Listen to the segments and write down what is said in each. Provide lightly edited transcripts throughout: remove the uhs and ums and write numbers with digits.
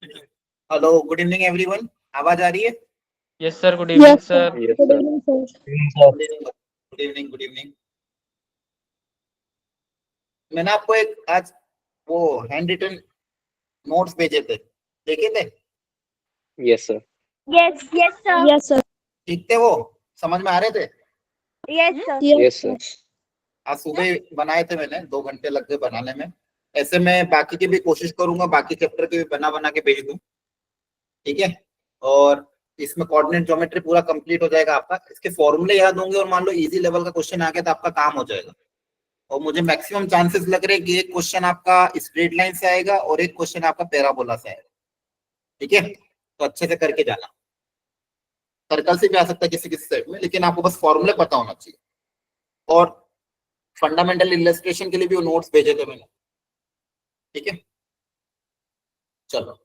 Hello, good evening everyone. आवाज आ रही है? Yes sir, good evening sir. Good evening, sir. Good evening, good evening. मैंने आपको एक आज वो हैंड रिटन नोट्स भेजे थे, देखे थे? Yes, sir. Yes, sir. Yes, sir. ठीक थे वो? समझ में आ रहे थे? Yes, sir. Yes, sir. आज सुबह बनाए थे मैंने, 2 घंटे लग गए बनाने में। ऐसे मैं बाकी की भी कोशिश करूंगा, बाकी चैप्टर के भी बना बना के भेज दूं, ठीक है? और इसमें कोऑर्डिनेट ज्योमेट्री पूरा कंप्लीट हो जाएगा आपका। इसके फॉर्मूले याद होंगे और मान लो इजी लेवल का क्वेश्चन आ गया तो आपका काम हो जाएगा। और मुझे मैक्सिमम चांसेस लग रहे हैं कि एक क्वेश्चन आपका स्ट्रेट लाइन से आएगा और एक क्वेश्चन आपका पैराबोला से आएगा, ठीक है? तो अच्छे से करके जाना। सर्कल से भी आ सकता है किसी किसी सेट में, लेकिन आपको बस फॉर्मूले पता होना चाहिए। और फंडामेंटल इलस्ट्रेशन के लिए भी वो नोट्स भेजे थे मैंने, ठीक है? चलो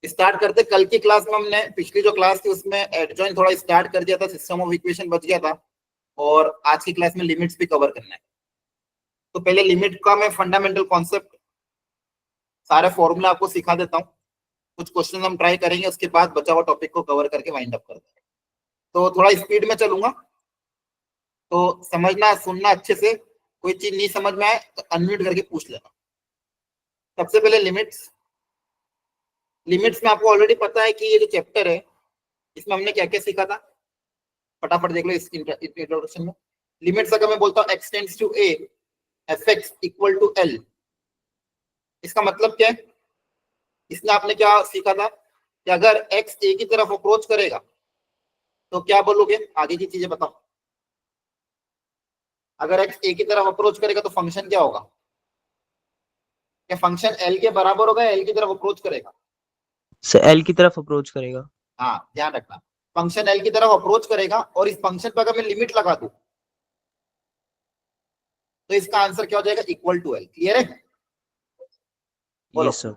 स्टार्ट करते। कल की क्लास में हमने, पिछली जो क्लास थी उसमें एडजॉइन थोड़ा स्टार्ट कर दिया था, सिस्टम ऑफ इक्वेशन बच गया था, और आज की क्लास में लिमिट्स भी कवर करना है। तो पहले लिमिट का मैं फंडामेंटल कॉन्सेप्ट, सारे फॉर्मूला आपको सिखा देता हूँ। कुछ क्वेश्चन हम ट्राई करेंगे, उसके बाद बचा हुआ टॉपिक को कवर करके वाइंड अप कर देंगे। तो थोड़ा स्पीड में चलूंगा, तो समझना सुनना अच्छे से। कोई चीज नहीं समझ में आए तो अनम्यूट करके पूछ लेना। सबसे पहले लिमिट्स में आपको ऑलरेडी पता है कि ये जो चैप्टर है इसमें हमने क्या क्या सीखा था, फटाफट देख लो इस इंट्रोडक्शन में। लिमिट्स अगर मैं बोलता हूँ x tends to a fx equal to l, इसका मतलब क्या है? इसमें आपने क्या सीखा था कि अगर x a की तरफ अप्रोच करेगा तो क्या बोलोगे? आगे की चीजें बताओ। अगर x a की तरफ अप्रोच करेगा तो फंक्शन क्या होगा? क्या फंक्शन l के बराबर होगा या l की तरफ अप्रोच करेगा? एल की तरफ अप्रोच करेगा। हाँ, ध्यान रखना, फंक्शन l की तरफ अप्रोच करेगा। और इस फंक्शन पर अगर मैं लिमिट लगा दूं तो इसका आंसर क्या हो जाएगा? Equal to l। क्लियर है? बोलो। Yes sir.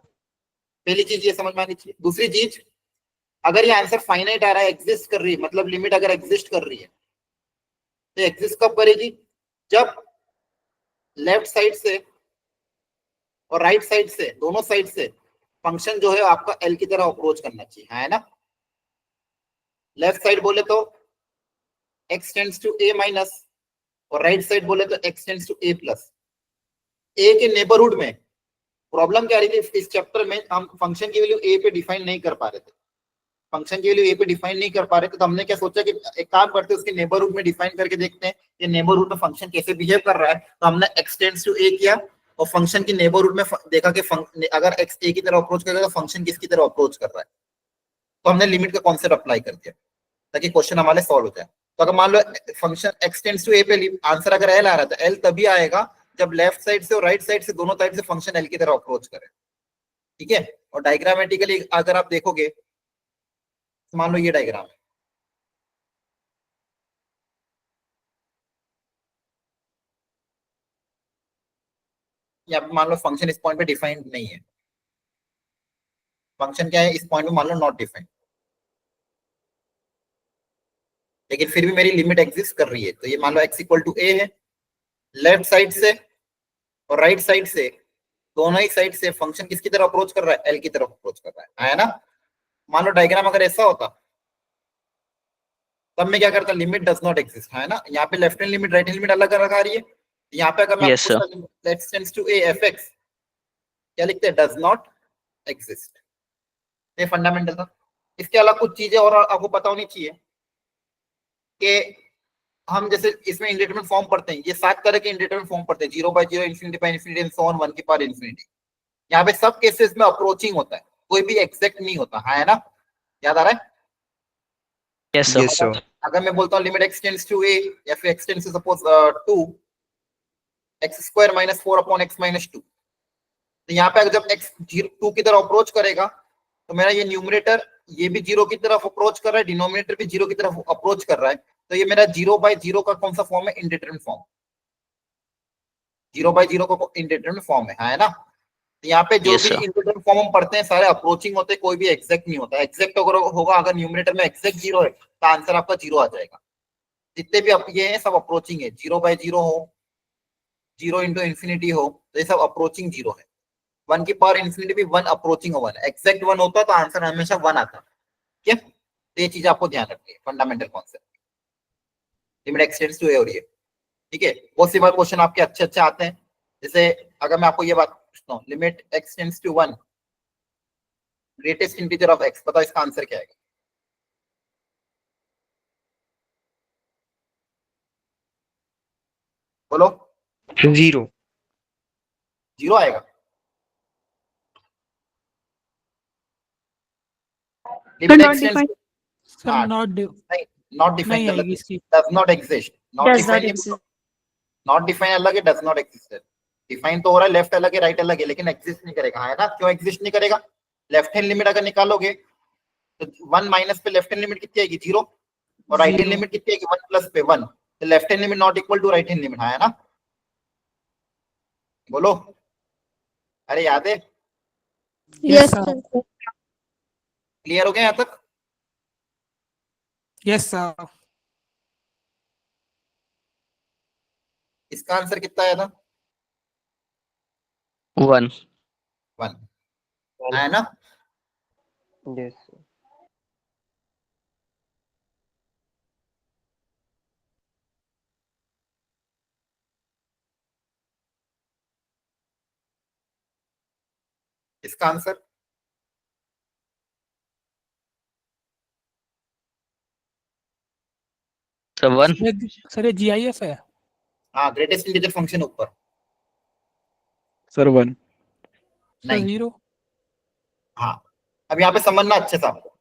पहली चीज ये समझ में आनी चाहिए। दूसरी चीज, अगर ये आंसर फाइनाइट आ रहा है, एग्जिस्ट कर रही है, मतलब लिमिट अगर एग्जिस्ट कर रही है, तो एग्जिस्ट कब करेगी? जब लेफ्ट साइड से और राइट साइड से, दोनों साइड से फंक्शन जो है आपका एल की तरफ अप्रोच करना चाहिए, है ना? लेफ्ट साइड बोले तो x tends to a minus, और राइट साइड बोले तो x tends to a plus. a के नेबरहुड में प्रॉब्लम क्या आ रही थी इस चैप्टर में? हम फंक्शन की वैल्यू a पे डिफाइन नहीं कर पा रहे थे। फंक्शन की वैल्यू a पे डिफाइन नहीं कर पा रहे थे, तो हमने क्या सोचा कि एक काम करते हैं, उसके नेबरहुड में डिफाइन करके देखते हैं कि नेबरहुड में फंक्शन कैसे बिहेव कर रहा है। तो हमने x टेंड्स टू a किया और फंक्शन की नेबरहुड में देखा कि अगर x a की तरफ अप्रोच करेगा तो फंक्शन किसकी तरफ अप्रोच कर रहा है। तो हमने लिमिट का कॉन्सेप्ट अप्लाई कर दिया ताकि क्वेश्चन हमारे सॉल्व हो जाए। तो अगर मान लो function x tends to a पे आंसर अगर l आ रहा था, l तभी आएगा जब लेफ्ट साइड से और राइट साइड से, दोनों साइड से फंक्शन l की तरफ अप्रोच करे, ठीक है? और डायग्रामेटिकली अगर आप देखोगे, मान लो ये डायग्राम है, या मान लो फंक्शन इस पॉइंट पे डिफाइंड नहीं है। फंक्शन क्या है इस पॉइंट पे? मान लो नॉट डिफाइंड, लेकिन फिर भी मेरी लिमिट एग्जिस्ट कर रही है। तो ये मान लो x इक्वल टू a है, लेफ्ट साइड से और राइट साइड से, दोनों ही साइड से फंक्शन किसकी तरफ अप्रोच कर रहा है? l की तरफ अप्रोच कर रहा है ना? मान लो डायग्राम अगर ऐसा होता तब मैं क्या करता? लिमिट डज नॉट एग्जिस्ट, है ना? यहाँ पे left hand limit, right hand limit अलग अलग आ रही है। यहाँ पे अगर मैं Yes, sir. x tends to a fx, क्या लिखते हैं? Does not exist. ये फंडामेंटल था। इसके अलावा कुछ चीजें और आपको पता होनी चाहिए कि हम जैसे इसमें इंडिटरमिनेट फॉर्म पढ़ते हैं, ये 7 तरह के इंडिटरमिनेट फॉर्म पढ़ते हैं, 0/0, infinity by infinity and so on, 1 की पावर इनफिनिटी। यहाँ पे सब केसेस में अप्रोचिंग होता है, कोई भी एग्जैक्ट नहीं होता, है ना? याद आ रहा है? Yes sir. अगर मैं बोलता हूँ limit x tends to a, या फिर x tends to suppose 2 x square minus 4 upon x minus 2, तो यहाँ पे अगर जब x 2 की तरफ अप्रोच करेगा तो मेरा ये न्यूमरेटर ये भी 0 की तरफ अप्रोच कर रहा है, डिनोमिनेटर भी 0 की तरफ अप्रोच कर रहा है। तो ये मेरा 0/0 का कौन सा फॉर्म है? Indeterminate form. 0/0 का इंडिटरमिनेट फॉर्म है ना? तो यहाँ पे जो Yes, भी sir. इंडिटरमिनेट फॉर्म हम पढ़ते हैं सारे अप्रोचिंग होते हैं, कोई भी एग्जैक्ट नहीं होता। एग्जैक्ट अगर होगा, अगर न्यूमरेटर में एग्जैक्ट 0 है तो आंसर आपका 0 आ जाएगा। जितने भी ये हैं सब अप्रोचिंग है, 0/0 हो, 0 इंटू इन्फिनिटी हो, तो ये सब अप्रोचिंग 0 है। 1 की पावर इंफिनिटी भी 1 अप्रोचिंग 1, एग्जैक्ट 1 होता तो आंसर हमेशा 1 आता। ठीक है, तो ये चीज आपको ध्यान रखनी है, fundamental concept. Limit x tends to a और ये, ठीक है। बहुत सी बार क्वेश्चन आपके अच्छे अच्छे आते हैं, जैसे अगर मैं आपको ये बात पूछता हूँ, limit x tends to 1, greatest integer of x, बताओ इसका आंसर क्या आएगा? बोलो। 0 0 आएगा। Limit not extends defined. Sir, हाँ, not नहीं, नॉट डिफाइन नहीं अलग आएगी है, इसकी। Does not exist, not Does not define, exist. Not define अलग है, डज नॉट एग्जिस्ट है। डिफाइन तो हो रहा है, लेफ्ट अलग है राइट अलग है, लेकिन एग्जिस्ट नहीं करेगा, है ना? क्यों एग्जिस्ट नहीं करेगा? लेफ्ट हैंड लिमिट अगर निकालोगे तो 1 माइनस पे लेफ्ट हैंड लिमिट कितनी आएगी? 0, और राइट हैंड Zero. लिमिट कितनी आएगी? 1 प्लस पे 1, तो left hand limit not equal to right hand limit, है ना? बोलो, अरे याद है? Yes, sir. क्लियर हो गया यहाँ तक? Yes, sir. इसका आंसर कितना आया था? 1 1 आया ना? Yes, sir. इसका आंसर सर 1 सर ये GIF है। हाँ, ग्रेटेस्ट इंटीजर फंक्शन ऊपर, सर 1। सर नहीं। 0। हाँ, अब यहाँ पे समझना अच्छे से आपको,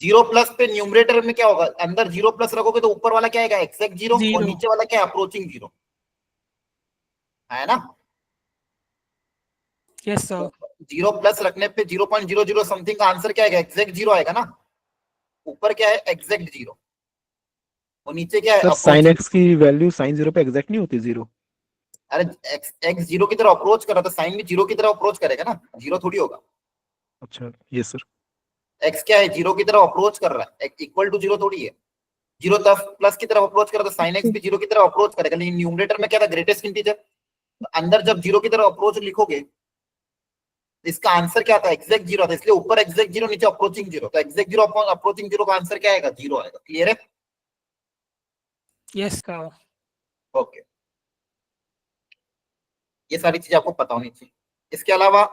0 प्लस पे न्यूमरेटर में क्या होगा? अंदर 0 प्लस रखोगे तो ऊपर वाला क्या आएगा? एग्जैक्ट 0, और Zero. नीचे वाला क्या है? अप्रोचिंग 0, है ना? Yes, sir. 0 प्लस रखने पे 0.00 समथिंग का आंसर क्या आएगा? एग्जैक्ट 0 आएगा ना? ऊपर क्या है? एग्जैक्ट 0, और नीचे क्या है? Sir sine approaching। एक्स की वैल्यू साइन 0 पे एग्जैक्ट नहीं होती 0। अरे एक्स 0 की तरफ अप्रोच कर रहा था, साइन भी 0 की तरफ अप्रोच करेगा ना, 0 थोड़ी होगा। अच्छा यस सर। एक्स क्या है? 0 की तरफ अप्रोच कर रहा है, इक्वल टू 0 थोड़ी है। 0 तरफ प्लस की तरफ अप्रोच कर रहा था, साइन एक्स भी 0 की तरफ अप्रोच करेगा, लेकिन न्यूमरेटर में क्या था? Greatest integer. तो अंदर जब 0 की तरफ अप्रोच लिखोगे, इसका आंसर क्या था? एग्जैक्ट 0 था, इसलिए ऊपर एग्जैक्ट 0, नीचे अप्रोचिंग 0, तो एग्जैक्ट 0 अपॉन अप्रोचिंग 0 का आंसर क्या आएगा? 0 आएगा। क्लियर है? Yes, sir. ओके, ये सारी चीजें आपको पता होनी चाहिए। इसके अलावा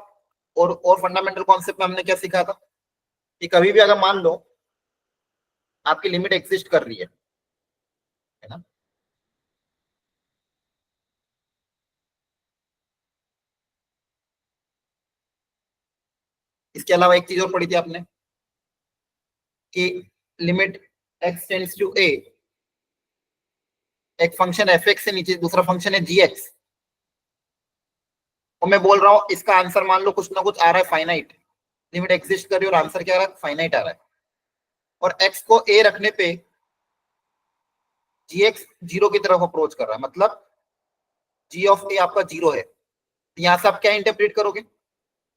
और फंडामेंटल कॉन्सेप्ट में हमने क्या सीखा था कि कभी भी अगर मान लो आपकी लिमिट एग्जिस्ट कर रही है ना, इसके अलावा एक चीज और पढ़ी थी आपने कि लिमिट एक्स टेंड्स टू ए, एक फंक्शन एफ एक्स से नीचे दूसरा फंक्शन है जी एक्स, और मैं बोल रहा हूं इसका आंसर मान लो कुछ ना कुछ आ रहा है फाइनाइट, लिमिट एग्जिस्ट कर रही है और आंसर क्या आ रहा है? फाइनाइट आ रहा है, और एक्स को ए रखने पे जी एक्स 0 की तरफ अप्रोच कर रहा है, मतलब जी ऑफ ए आपका 0 है। यहां से आप क्या इंटरप्रेट करोगे?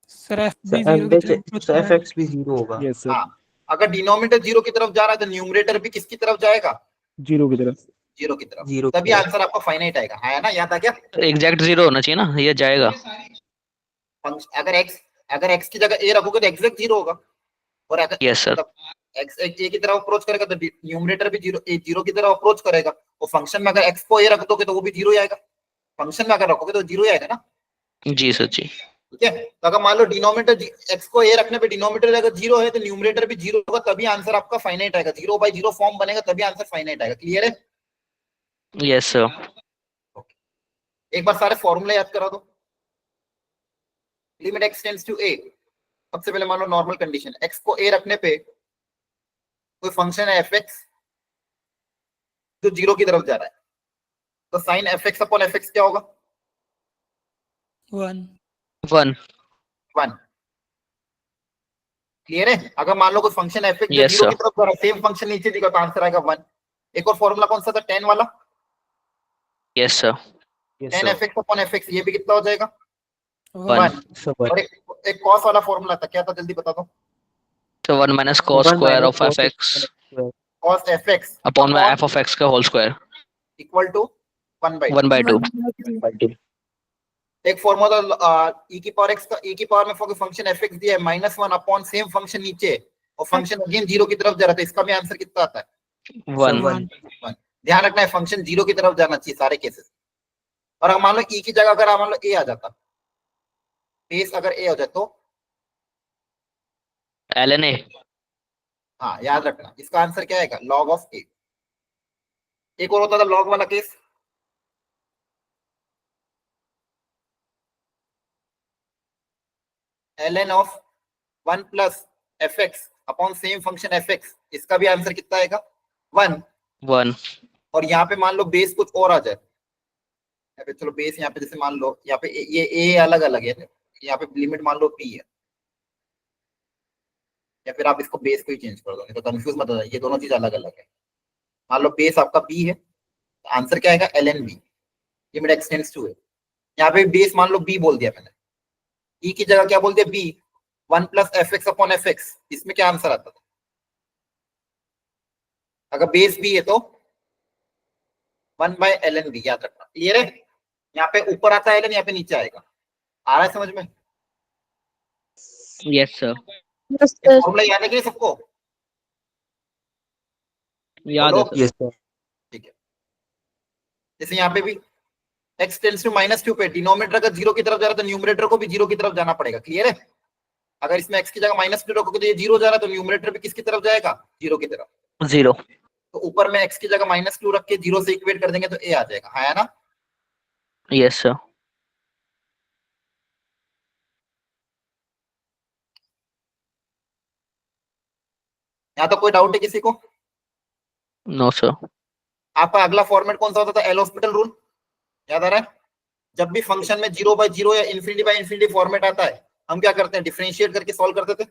सर F भी 0 की तरफ approach कर रहा है। fx भी 0 होगा। Yes sir. हाँ, अगर डिनोमिनेटर 0 की तरफ जा रहा है तो न्यूमरेटर भी किसकी तरफ जाएगा? 0 की तरफ। 0 की तरफ, 0 तभी आंसर आपका फाइनाइट आएगा, है ना? याद आ गया? एग्जैक्ट 0 होना चाहिए ना, ये जाएगा। अगर एक्स की जगह ए रखोगे तो एग्जैक्ट 0 होगा, और अगर यस सर। एक्स ए की तरफ अप्रोच करेगा तो न्यूमरेटर भी 0 की तरफ अप्रोच करेगा, और फंक्शन में अगर एक्स को ए रख दोगे तो वो भी 0 ही आएगा, फंक्शन में अगर रखोगे तो 0 ही आएगा ना। जी सर जी। ठीक है, तो अगर मान लो डिनोमिनेटर एक्स को ए रखने पे डिनोमिनेटर अगर 0 है तो न्यूमरेटर भी 0 होगा, तभी आंसर आपका फाइनाइट आएगा, 0/0 फॉर्म बनेगा तभी आंसर फाइनाइट आएगा। क्लियर है? Yes sir. एक बार सारे फॉर्मूले याद करा दो। लिमिट एक्स टेंड्स टू ए, सबसे पहले मान लो नॉर्मल कंडीशन, एक्स को ए रखने पे कोई फंक्शन है एफ एक्स जो 0 की तरफ जा रहा है, तो sine f x upon f x क्या होगा? 1. 1 1। क्लियर है? अगर मान लो कोई फंक्शन एफ एक्स जो Yes, 0 की sir. तरफ जा रहा है, सेम फंक्शन नीचे दिखा तो आंसर आएगा 1। एक और फॉर्मूला कौन सा था? 10 वाला, yes sir. 10 F x upon f x, ये भी कितना हो जाएगा? 1 1। और एक कॉस वाला फॉर्मूला था, क्या था? जल्दी बता दो। तो 1 minus cos square of fx cos F x upon my f of x का होल स्क्वायर इक्वल टू 1/2। 1/2। एक फॉर्मूला e की पावर x का e की पावर में फंक्शन f दिया है -1 अपॉन सेम फंक्शन नीचे और फंक्शन अगेन 0 की तरफ जा रहा था, इसका भी आंसर कितना आता है? 1. 1. ध्यान रखना है फंक्शन 0 की तरफ जाना चाहिए सारे केसेस। और अगर मान लो e की जगह अगर मान लो a आ जाता, बेस अगर a हो जाए तो ln a. हाँ याद रखना इसका आंसर क्या आएगा? log of a। एक और होता था log वाला case, ln of 1 plus fx upon same function fx, इसका भी आंसर कितना आएगा? 1। 1. और यहाँ पे मान लो बेस कुछ और आ जाए, यहाँ पे चलो बेस यहाँ पे जैसे मान लो यहाँ पे ये a अलग अलग है, यहाँ पे लिमिट मान लो p है, या फिर आप इसको बेस को ही चेंज कर दो, नहीं तो कंफ्यूज मत हो जाए, ये दोनों चीज अलग अलग है। मान लो बेस आपका b है, आंसर क्या आएगा? ln b, limit x tends to है। यहाँ पे बेस मान लो b बोल दिया मैंने, e की जगह क्या बोल दिया? b 1 plus fx upon fx, इसमें क्या आंसर आता था? अगर बेस b है तो 1 बाय ln b, याद रखना। क्लियर है? यहाँ पे ऊपर आता है ln, यहाँ पे नीचे आएगा। आ रहा है समझ में? Yes sir. Yes, sir. Formula याद है कि नहीं सबको? याद है बोलो। sir. Yes, sir. ठीक है, जैसे यहाँ पे भी x टेंड्स टू -2 पे डिनोमिनेटर अगर 0 की तरफ जा रहा है तो न्यूमरेटर को भी 0 की तरफ जाना पड़ेगा। क्लियर है? अगर इसमें x की जगह -2 रखोगे तो ये 0 जा रहा है तो न्यूमरेटर भी किसकी तरफ जाएगा? 0 की तरफ। 0. तो ऊपर में x की जगह -2 रख के 0 से इक्वेट कर देंगे तो a आ जाएगा। हाँ है ना? Yes sir. यहाँ तो कोई डाउट है किसी को? No sir. आपका अगला फॉर्मेट कौन सा होता था? एल हॉस्पिटल रूल याद आ रहा है? जब भी फंक्शन में 0/0 या ∞/∞ फॉर्मेट आता है, हम क्या करते हैं? डिफरेंशिएट करके सॉल्व करते थे।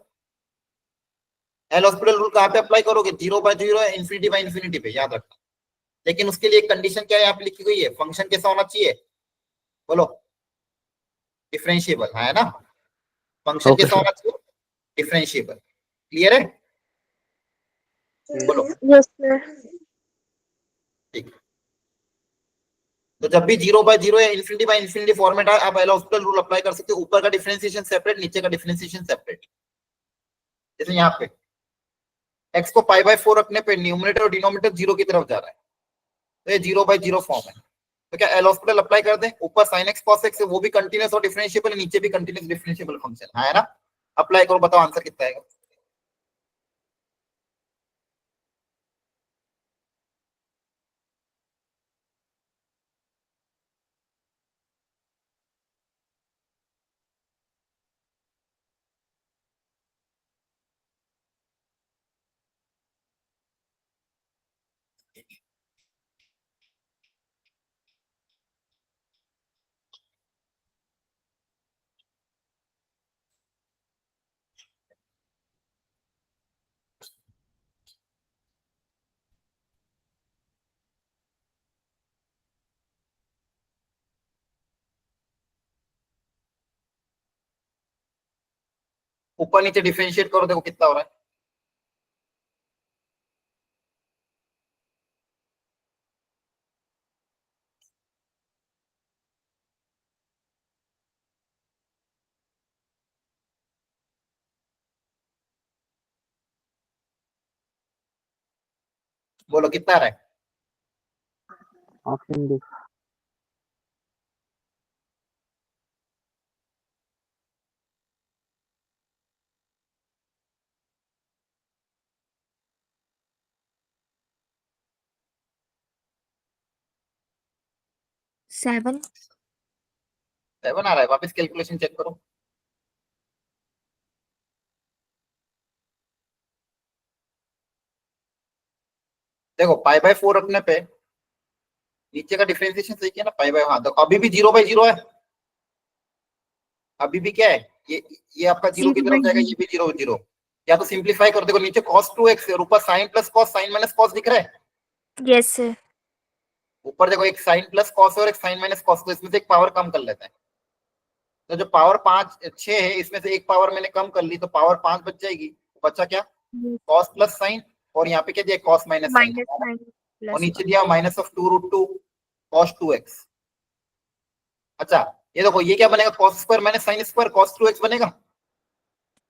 एल हॉस्पिटल रूल कहाँ पे अप्लाई करोगे? 0/0 या ∞/∞ पे, याद रखना। लेकिन उसके लिए एक कंडीशन क्या है यहाँ पे लिखी गई है? फंक्शन कैसा होना चाहिए? बोलो। डिफरेंशिएबल, है ना? फंक्शन Okay, कैसा sir. होना चाहिए? डिफरेंशिएबल। क्लियर है? बोलो। Yes, sir. ठीक। तो जब भी 0/0 या ∞/∞ फॉर्मेट आए, आप एल हॉस्पिटल रूल अप्लाई कर सकते हो। ऊपर का डिफरेंशिएशन सेपरेट, नीचे का डिफरेंशिएशन सेपरेट। जैसे यहाँ पे x को π/4 रखने पे न्यूमरेटर और डिनोमिनेटर 0 की तरफ जा रहा है, तो ये 0/0 फॉर्म है। तो क्या एल हॉस्पिटल अप्लाई कर दें? ऊपर sin x cos x है, वो भी कंटीन्यूअस और डिफरेंशिएबल, नीचे भी कंटीन्यूअस डिफरेंशिएबल फंक्शन है ना? अप्लाई करो, बताओ आंसर कितना आएगा? ऊपर नीचे डिफरेंशिएट करो, देखो कितना हो रहा है। बोलो कितना आ रहा है? Option D. Seven. 7 आ रहा है। वापस कैलकुलेशन चेक करो। देखो π/4 रखने पे नीचे का डिफरेंशिएशन सही किया ना? हाँ, तो अभी भी 0/0 है। अभी भी क्या है? ये आपका 0 की तरफ जाएगा, ये भी 0/0। या तो सिंप्लीफाई कर, देखो नीचे cos 2x और ऊपर sin plus cos sin minus cos दिख रहा है। Yes, sir. ऊपर देखो एक sin प्लस cos और एक sin माइनस cos, तो इसमें से एक पावर कम कर लेते हैं। तो जो पावर 6 है, इसमें से एक पावर मैंने कम कर ली, तो पावर 5 बच जाएगी। बचा क्या? cos प्लस sin, और यहाँ पे क्या दिया? cos माइनस sin, और नीचे दिया -(2√2 cos 2x). अच्छा, ये देखो ये क्या बनेगा, cos square minus sine square, cos 2x बनेगा,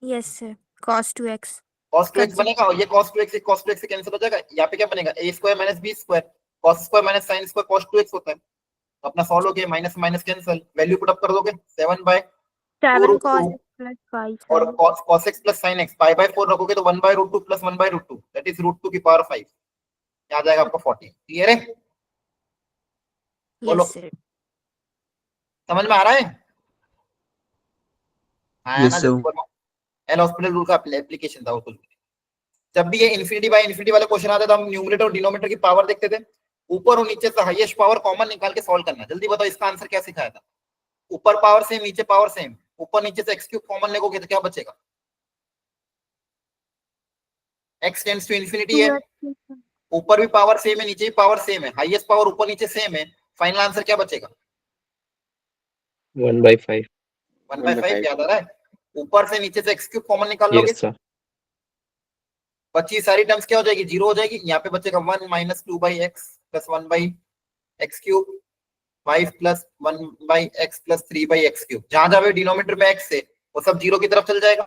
Yes, sir. Cos 2x. cos 2x Cut बनेगा, और ये cos 2x से cos 2x से कैंसिल हो जाएगा, यहाँ पे क्या बनेगा, a square minus b square, cos square minus sine square cos 2x होता है, तो अपना सॉल्व हो गया, minus minus cancel, value put up कर दोगे 7/2 7 रूट cos 2, x plus 5 और sin. cos x plus sin x, पाई/4 रखोगे तो 1/√2 प्लस 1/√2, दैट इज √2 की पावर 5, क्या आ जाएगा आपका 40। क्लियर है, बोलो Yes, sir. समझ में आ रहा है, हाँ है Yes, ना, sir. जल्दी बोलो, एल हॉस्पिटल रूल का एप्लीकेशन था वो कुछ भी। जब भी ये इन्फिनिटी बाय इन्फिनिटी वाले क्वेश्चन आते थे, हम न्यूमरेटर और डिनोमिनेटर की पावर देखते थे, ऊपर और नीचे से हाईएस्ट पावर कॉमन निकाल के सॉल्व करना। जल्दी बताओ इसका आंसर क्या सिखाया था, ऊपर पावर सेम नीचे पावर सेम, ऊपर नीचे से x क्यूब कॉमन लेगोगे तो क्या बचेगा, x टेंड्स टू इन्फिनिटी है, 2x. ऊपर भी पावर सेम है नीचे भी पावर सेम है, हाईएस्ट पावर ऊपर नीचे सेम है, फाइनल आंसर क्या बचेगा, 1/5. 1/5 याद आ रहा है, ऊपर से नीचे से x क्यूब कॉमन निकाल लोगे, Yes, sir. बची सारी टर्म्स क्या हो जाएगी, जीरो हो जाएगी, यहाँ पे बचेगा 1 minus 2/x plus 1/x cube, 5 plus 1/x plus 3/x cube, जहां जहां पे डिनोमिनेटर में x है वो सब जीरो की तरफ चल जाएगा,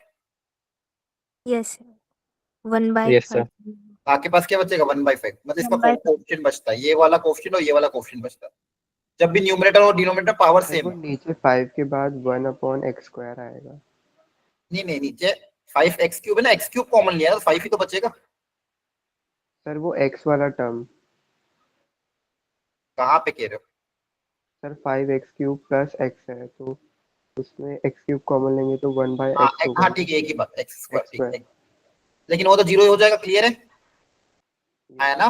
Yes, sir. 1 by Yes, 5. sir. आपके पास क्या बचेगा 1/5, मतलब इसका 1/5. कोएफिशिएंट बचता है, ये वाला कोएफिशिएंट और ये वाला कोएफिशिएंट बचता है, जब भी न्यूमरेटर और डिनोमिनेटर पावर सर सेम वो है। नीचे 5 के बाद 1/x² आएगा। नहीं नहीं, नीचे 5x क्यूब है ना, x क्यूब कॉमन लिया है तो 5 ही तो बचेगा, सर वो x वाला टर्म, कहाँ पे कह रहे हो, सर 5x³ प्लस x है, तो उसमें x³ कॉमन लेंगे तो 1/x होगा हाँ ना, ठीक है, एक ही बात, x स्क्वायर ठीक x²। है, लेकिन वो तो जीरो ही हो जाएगा, क्लियर है ना,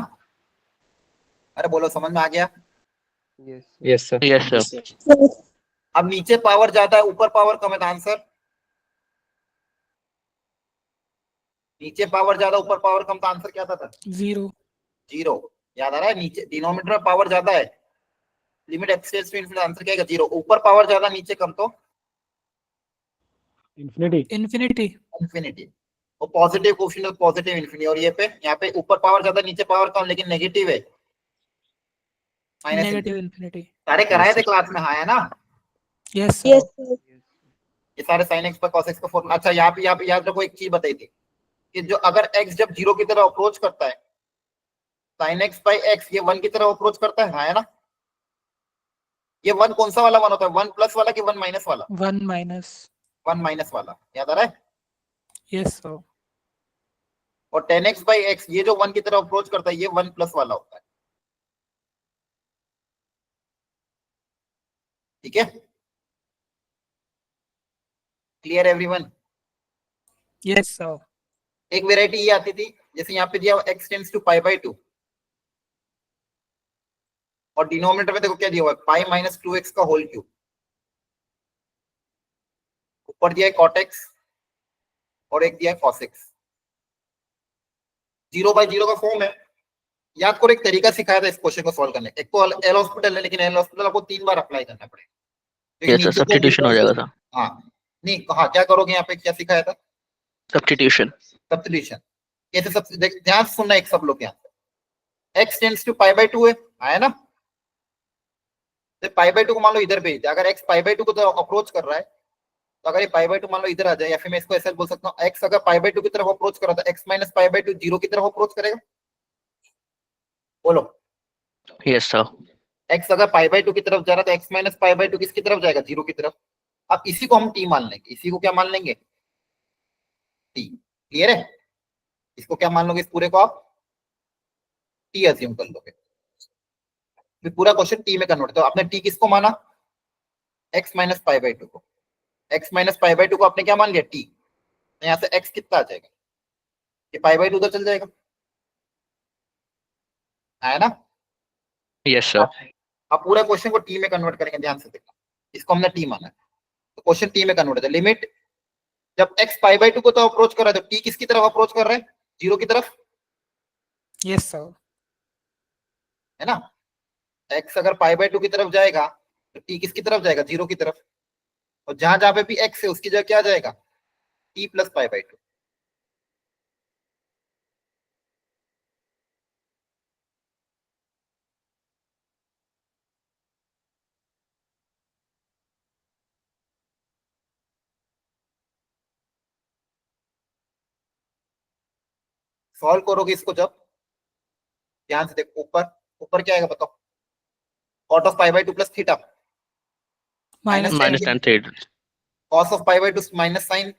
अरे बोलो समझ में आ गया। Yes sir. Yes, sir. अब नीचे पावर ज्यादा है ऊपर पावर कम है, तो आंसर नीचे पावर ज्यादा ऊपर पावर कम, तो आंसर क्या था 0. जीरो, याद आ रहा है, नीचे डिनोमिनेटर में पावर ज्यादा है, limit x tends to infinity, answer क्या है जीरो, ऊपर पावर ज्यादा नीचे कम तो Infinity. Infinity. इन्फिनिटी, वो पॉजिटिव कोएफिशिएंट पॉजिटिव इन्फिनिटी, और ये पे यहाँ पे ऊपर पावर ज्यादा नीचे पावर कम लेकिन नेगेटिव है, माइनस Negative infinity. सारे कराए थे क्लास में, हाँ है ना, Yes, sir. Yes, sir. ये सारे sin x पर cos x का फॉर्मूला। अच्छा यहाँ पे याद रखो एक चीज बताई थी कि जो अगर x जब जीरो की तरफ अप्रोच करता है, sin x बाई x ये 1 की तरफ अप्रोच करता है, हाँ है ना, ये 1 कौन सा वाला 1 होता है, 1 प्लस वाला कि 1 माइनस वाला, 1 minus. 1 माइनस वाला, याद आ रहा है, Yes, sir. और 10x बाई x ये जो 1 की तरफ अप्रोच करता है ये 1 प्लस वाला होता है, ठीक है, क्लियर एवरीवन। Yes, sir. एक वेराइटी ये आती थी, जैसे यहाँ पे दिया x टेंड्स टू π/2, और डिनोमिनेटर में देखो क्या दिया हुआ है, पाई माइनस 2x का होल क्यूब, ऊपर दिया है cot x और एक दिया है cos x, 0/0 का फॉर्म है, याद करो एक तरीका सिखाया था इस क्वेश्चन को सॉल्व करने, एक तो एल हॉस्पिटल है, लेकिन एल हॉस्पिटल आपको 3 बार अप्लाई करना पड़ेगा, क्योंकि Yes, sir. नीचे को Substitution हो जाएगा सर. हाँ नहीं कहा क्या करोगे, यहाँ पे क्या सिखाया था, Substitution. सब्स्टिट्यूशन, कैसे सब ध्यान से सुनना एक सब लोग यहाँ, x टेंड्स टू π/2 है, आया ना, तो π/2 को मान लो इधर भेज दे, अगर x π/2 को तो अप्रोच कर रहा है, तो अगर ये π/2 मान लो इधर आ जाए, या फिर मैं इसको ऐसे बोल सकता हूँ, x अगर π/2 की तरफ अप्रोच कर रहा था, x माइनस π/2 जीरो की तरफ अप्रोच करेगा, बोलो, Yes, sir. x अगर π/2 की तरफ जा रहा है तो x माइनस π/2 किसकी तरफ जाएगा, जीरो की तरफ, अब इसी को हम t मान लेंगे, इसी को क्या मान लेंगे, t, क्लियर है, इसको क्या मान लोगे, इस पूरे को आप t अज्यूम कर लोगे, फिर पूरा क्वेश्चन t में कन्वर्ट, तो आपने t किसको माना, x माइनस π/2 को, x माइनस π/2 को आपने क्या मान लिया t, तो यहाँ से x कितना आ जाएगा, ये π/2 उधर चल जाएगा, है ना, Yes, sir. आप पूरा क्वेश्चन को t में कन्वर्ट करेंगे, ध्यान से देखना, इसको हमने t माना है, तो क्वेश्चन t में कन्वर्ट है, लिमिट जब x π/2 को तो अप्रोच कर रहा है, तो t किसकी तरफ अप्रोच कर रहा है, जीरो की तरफ, Yes, sir. है ना, x अगर π/2 की तरफ जाएगा तो t किसकी तरफ जाएगा, जीरो की तरफ, और जहां जहां पे भी x है उसकी जगह क्या आ जाएगा, t प्लस π/2, सॉल्व करोगे इसको जब, ध्यान से देखो, ऊपर ऊपर क्या आएगा बताओ, cot of pi by 2 plus theta Minus minus 10. 10 theta. Cos of pi by 2 minus sine,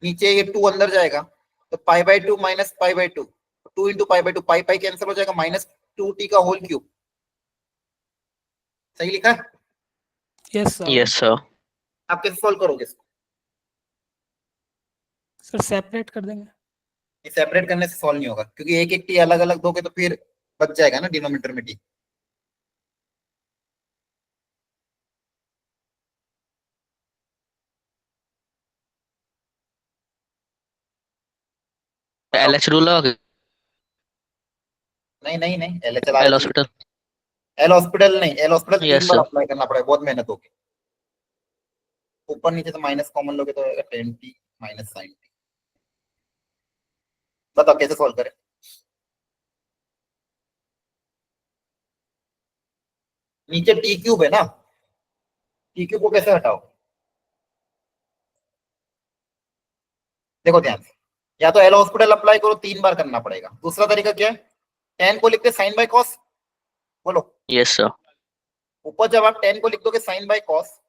नीचे ये 2 अंदर जाएगा तो pi by 2 minus pi by 2, 2 into pi by 2, pi pi cancel हो जाएगा, माइनस 2t का होल क्यूब। सही लिखा है? Yes, sir. Yes, sir. आप कैसे सॉल्व करोगे इसको? सर सेपरेट कर देंगे। ये सेपरेट करने से सॉल्व नहीं होगा, क्योंकि एक एक टी अलग अलग दोगे तो फिर बच जाएगा ना डिनोमिनेटर में टी। LH rule लगा नहीं नहीं नहीं, L H L L hospital. L hospital नहीं, एल हॉस्पिटल 3 Yes, बार sir. अप्लाई करना पड़ेगा, बहुत मेहनत होगी। ऊपर नीचे तो माइनस कॉमन लोगे तो आएगा 10t माइनस साइन टी। बताओ कैसे सॉल्व करें? नीचे टी क्यूब है ना, टी क्यूब को कैसे हटाओ? देखो ध्यान से, या तो एल हॉस्पिटल अप्लाई करो, 3 बार करना पड़ेगा। दूसरा तरीका क्या है, tan को लिखते साइन बाय कॉस, बोलो। Yes, sir. ऊपर जब आप tan को लिख दोगे साइन बाय कॉस,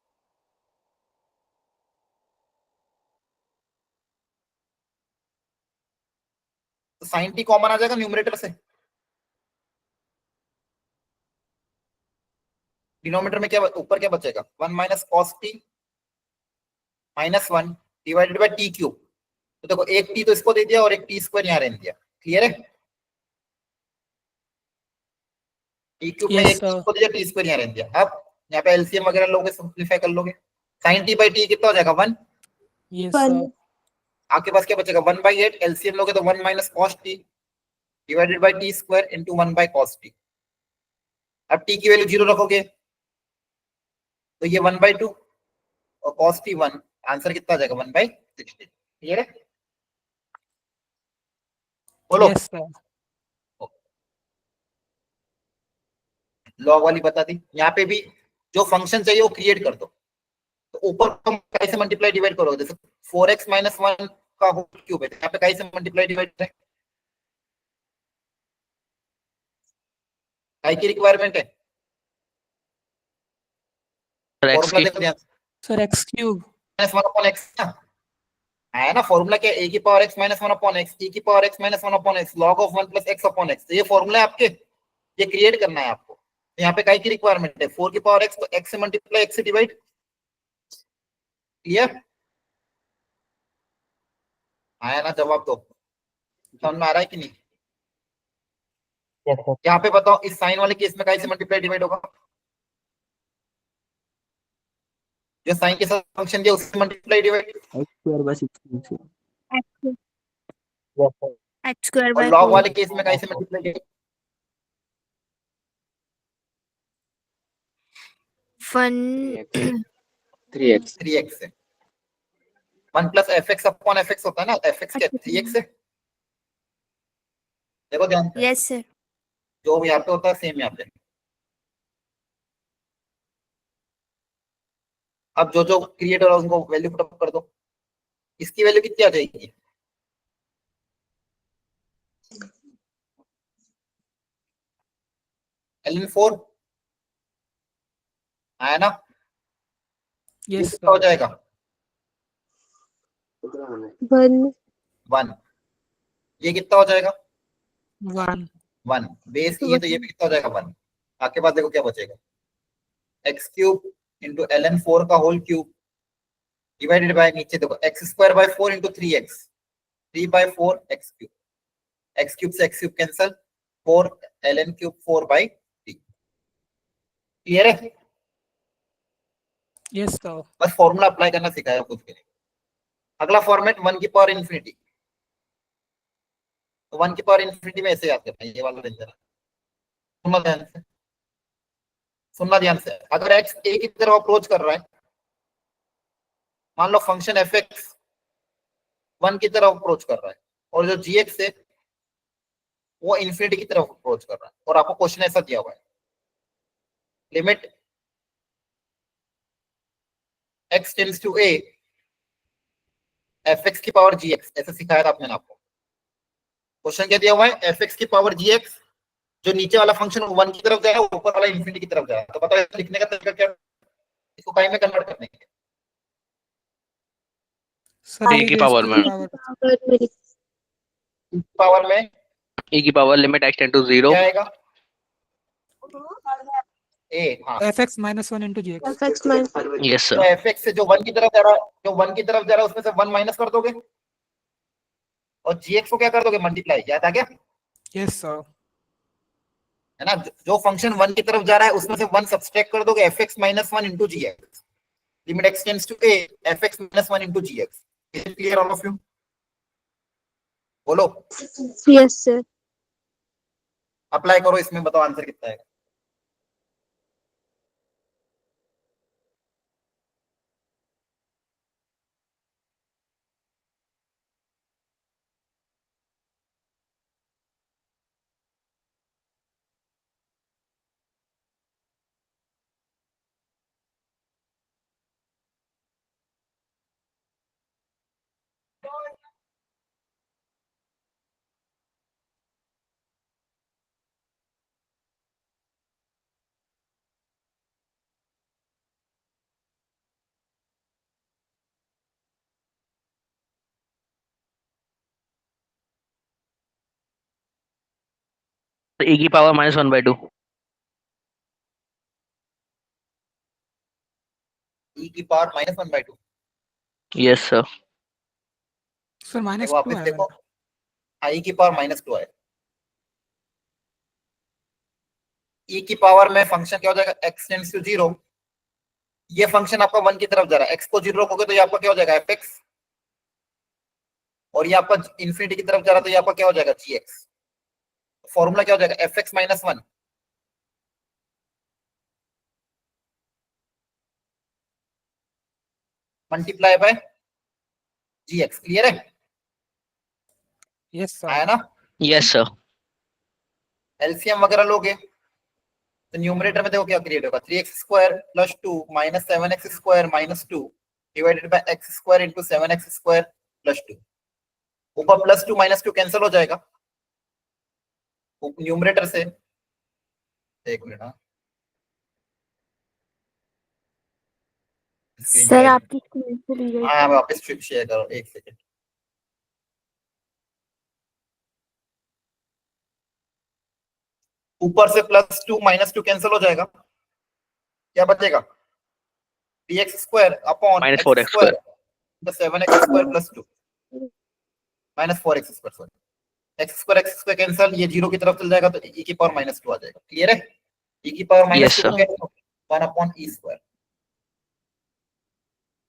तो साइन टी कॉमन आ जाएगा न्यूमरेटर से। डिनोमिनेटर में क्या, ऊपर क्या बचेगा, 1 minus cos T minus 1 divided by T cube. तो देखो एक टी तो इसको दे दिया और एक टी स्क्वायर यहाँ रहने दिया, क्लियर है? टी क्यूब में Yes, एक sir. को दिया, टी स्क्वायर यहाँ रहने दिया। अब यहाँ पे एलसीएम वगैरह लोगे, सिंपलीफाई कर लोगे, साइन टी बाई टी कितना हो जाएगा, 1। Yes, sir. आपके पास क्या बचेगा, 1/8, एलसीएम लोगे तो 1 minus cos T divided by T square into 1 by cos T. अब टी की वैल्यू 0 रखोगे तो ये 1/2 और कॉस टी 1, आंसर कितना आ जाएगा, 1/16। क्लियर है? बोलो। Yes, sir. लॉग वाली बता दी। यहाँ पे भी जो फंक्शन चाहिए वो क्रिएट कर दो, तो ऊपर हम कैसे मल्टीप्लाई डिवाइड करोगे, जैसे 4x माइनस 1 का होल क्यूब है, यहाँ पे कैसे मल्टीप्लाई डिवाइड करें, काय की रिक्वायरमेंट है, Sir, X फॉर्मूला की देखो ध्यान से, Sir, x cube. Minus 1 upon x ना आया ना, फॉर्मूला क्या, ए की power x minus 1 upon x, e की power x minus 1 upon x, log of 1 plus x upon x. ये फॉर्मूला है आपके, ये क्रिएट करना है आपको। तो यहाँ पे काय की रिक्वायरमेंट है, 4 की पावर एक्स, तो एक्स से मल्टीप्लाई एक्स से डिवाइड। क्लियर? आया ना, जवाब दो, समझ में आ रहा है कि नहीं? यहाँ पे बताओ इस साइन वाले केस में कैसे मल्टीप्लाई डिवाइड होगा, जो साइन के साथ फंक्शन दिया उससे multiply divide, x square by 16 x square और by लॉग 4 वाले केस में कैसे मल्टीप्लाई डिवाइड, 1 3x से। 1 plus F x upon f x होता है ना, एफ एक्स क्या 3x है। देखो ध्यान से, yes sir जो यहाँ पे होता है सेम यहाँ पे। अब जो जो क्रिएट हो रहा है उनको वैल्यू पुट अप कर दो, इसकी वैल्यू कितनी आ जाएगी, ln 4 आया ना, ये Yes, कितना हो sir. जाएगा, 1। ये कितना हो जाएगा, 1. 1 बेस की है, तो ये भी कितना हो जाएगा, 1। आपके पास देखो क्या बचेगा, एक्स क्यूब इंटू ln 4 का होल क्यूब डिवाइडेड बाय, नीचे देखो x square by 4 into 3x, 3/4 x cube, x cube से एक्स क्यूब कैंसल, 4 ln क्यूब 4/3। क्लियर है? Yes, sir. बस फॉर्मूला अप्लाई करना सिखाया कुछ भी नहीं। अगला फॉर्मेट 1 की पावर इंफिनिटी, तो 1 की पावर इंफिनिटी में ऐसे याद करना है, ये वाला डेंजर है। सुनना ध्यान से, सुनना ध्यान से, अगर x a की तरफ अप्रोच कर रहा है, मान लो फंक्शन एफ एक्स 1 की तरफ अप्रोच कर रहा है, और जो जी एक्स है वो इंफिनिटी की तरफ अप्रोच कर रहा है, और आपको क्वेश्चन ऐसा दिया हुआ है, limit x tends to a f x की पावर जी एक्स, ऐसे सिखाया था आपने आपको। क्वेश्चन क्या दिया हुआ है, एफ एक्स की पावर जी एक्स, जो नीचे वाला फंक्शन 1 की तरफ जाएगा, ऊपर वाला इन्फिनिटी की तरफ जाएगा। तो बताओ लिखने का तरीका क्या है? इसको टाइम में कन्वर्ट करने के लिए सर ए ये की रेस पावर टू में पावर पावर में e की power limit x tend to 0 क्या आएगा, ए, हाँ। fx -1 into gx। fx minus yes तो सर एफ एक्स से जो 1 की तरफ जा रहा है, जो 1 की तरफ जा रहा है उसमें से 1 माइनस कर दोगे, और जी एक्स को क्या कर दोगे, मल्टीप्लाई। याद आ गया यस सर। है ना? जो फंक्शन 1 की तरफ जा रहा है उसमें से 1 सब्सट्रैक्ट कर दोगे, f x minus 1 into g x, limit x tends to a, f x minus 1 into g x. Is it clear all of you? बोलो, yes sir अप्लाई करो इसमें, बताओ आंसर कितना है। e की पावर -1/2 ई की पावर -1/2। यस सर सर -2 वापस आया देखो, मेरा। आई की पावर -2 है। ई की पावर में फंक्शन क्या हो जाएगा, एक्स टेंड्स टू 0। ये फंक्शन आपका 1 की तरफ जा रहा है, एक्स को 0 रखोगे तो ये आपका क्या हो जाएगा, एफ एक्स, और ये आपका इन्फिनिटी की तरफ जा रहा है तो ये आपका क्या हो जाएगा, जी एक्स। फॉर्मूला क्या हो जाएगा, f x minus 1 multiply by g x. Clear है? यस आया सर। ना? यस सर एलसीएम वगैरह लोगे तो न्यूमरेटर में देखो क्या क्रिएट होगा, 3x² + 2 - 7x² - 2 divided by x² into 7x² + 2। ऊपर +2 - 2 कैंसिल हो जाएगा न्यूमरेटर से। एक मिनट, हाँ सर आपकी स्क्रीन से ली गई हाँ वापस शेयर करो, एक सेकंड। ऊपर से +2 - 2 कैंसिल हो जाएगा, क्या बचेगा, dx² upon -4x² x² 7x² + 2 -4x², sorry, x² cancel, ये 0 की तरफ चल जाएगा तो e की पावर -2 आ जाएगा। क्लियर है? e की पावर Yes, -2 को 1/e²।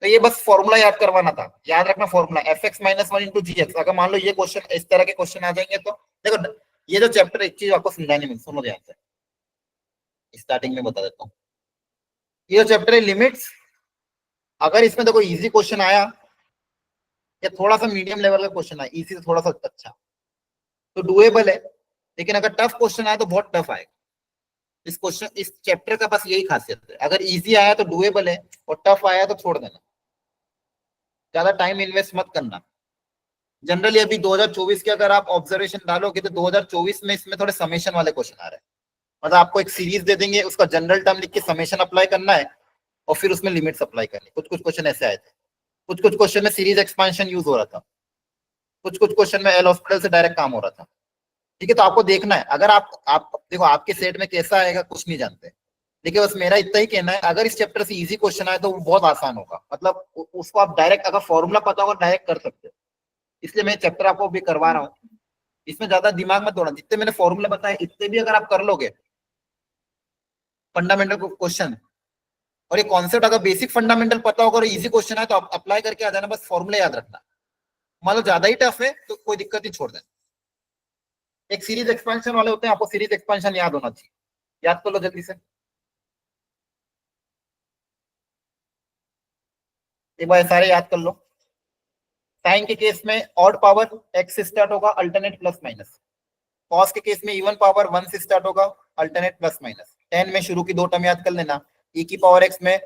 तो ये बस फॉर्मूला याद करवाना था, याद रखना formula F x -1 into g x. अगर मान लो ये क्वेश्चन, इस तरह के क्वेश्चन आ जाएंगे तो देखो, ये जो चैप्टर, एक चीज आपको समझाने में, सुनो ध्यान से, स्टार्टिंग में बता देता हूँ। ये जो चैप्टर है लिमिट्स, अगर इसमें देखो इजी क्वेश्चन आया या थोड़ा सा मीडियम लेवल का क्वेश्चन आया, इजी से थोड़ा सा अच्छा, तो डुएबल है। लेकिन अगर टफ क्वेश्चन आया तो बहुत टफ आएगा। इस क्वेश्चन, इस चैप्टर का बस यही खासियत है, अगर इजी आया तो डुएबल है, और टफ आया तो छोड़ देना, ज्यादा टाइम इन्वेस्ट मत करना। जनरली अभी 2024 के अगर आप ऑब्जर्वेशन डालोगे तो 2024 में इसमें थोड़े समेशन वाले क्वेश्चन आ रहे हैं। मतलब आपको एक सीरीज दे देंगे, उसका जनरल टर्म लिख के समेशन अप्लाई करना है, और फिर उसमें लिमिट्स अप्लाई करनी। कुछ कुछ क्वेश्चन ऐसे आए थे, कुछ कुछ क्वेश्चन में सीरीज एक्सपेंशन यूज हो रहा था, कुछ कुछ क्वेश्चन में एल हॉस्पिटल से डायरेक्ट काम हो रहा था। ठीक है, तो आपको देखना है, अगर आप देखो आपके सेट में कैसा आएगा कुछ नहीं जानते, देखिए बस मेरा इतना ही कहना है, अगर इस चैप्टर से इजी क्वेश्चन आए तो वो बहुत आसान होगा। मतलब उसको आप डायरेक्ट, अगर फॉर्मूला पता होगा डायरेक्ट कर सकते हो। इसलिए मैं चैप्टर आपको भी करवा रहा हूँ, इसमें ज्यादा दिमाग मत दौड़ाना। जितने मैंने फॉर्मूले बताए इतने भी अगर आप कर लोगे, फंडामेंटल क्वेश्चन, और ये कॉन्सेप्ट अगर बेसिक फंडामेंटल पता होगा और इजी क्वेश्चन है तो आप अप्लाई करके आ जाना, बस फॉर्मूले याद रखना। मान लो ज्यादा ही टफ है तो कोई दिक्कत नहीं, छोड़ देना। एक सीरीज एक्सपेंशन वाले होते हैं, आपको सीरीज एक्सपेंशन याद होना चाहिए, याद कर लो जल्दी से। एक बार सारे याद कर लो। साइन के केस में ऑड पावर x से स्टार्ट होगा, अल्टरनेट प्लस माइनस। कॉस के केस में इवन पावर 1 से स्टार्ट होगा, अल्टरनेट प्लस माइनस। टेन में शुरू की 2 टर्म याद कर लेना। e की पावर x में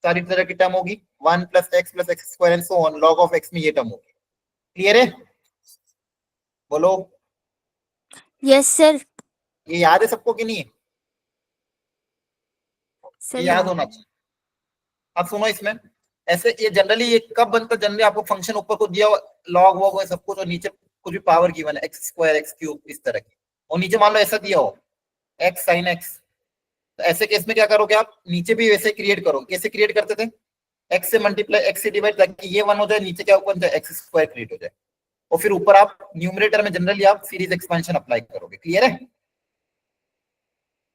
सारी तरह की टर्म होगी, 1 + x + x² and so on, log of x में ये टर्म होगी। क्लियर है? बोलो, यस सर। ये याद है सबको कि नहीं? ये सर याद होना चाहिए। अब सुनो, इसमें ऐसे ये जनरली ये कब बनता है? जनरली आपको फंक्शन ऊपर को दिया लॉग वॉग सब कुछ, और नीचे कुछ भी पावर गिवन है, एक्स स्क्वायर एक्स क्यूब इस तरह की, और नीचे मान लो ऐसा दिया हो एक्स साइन एक्स। तो ऐसे केस में क्या करोगे आप? नीचे भी वैसे क्रिएट करोगे। कैसे क्रिएट करते थे? एक्स से मल्टीप्लाई एक्स से डिवाइड, ताकि ये 1 हो जाए, नीचे क्या बन जाए? एक्स स्क्वायर क्रिएट हो जाए, और फिर ऊपर आप न्यूमरेटर में जनरली आप सीरीज एक्सपेंशन अप्लाई करोगे। क्लियर है?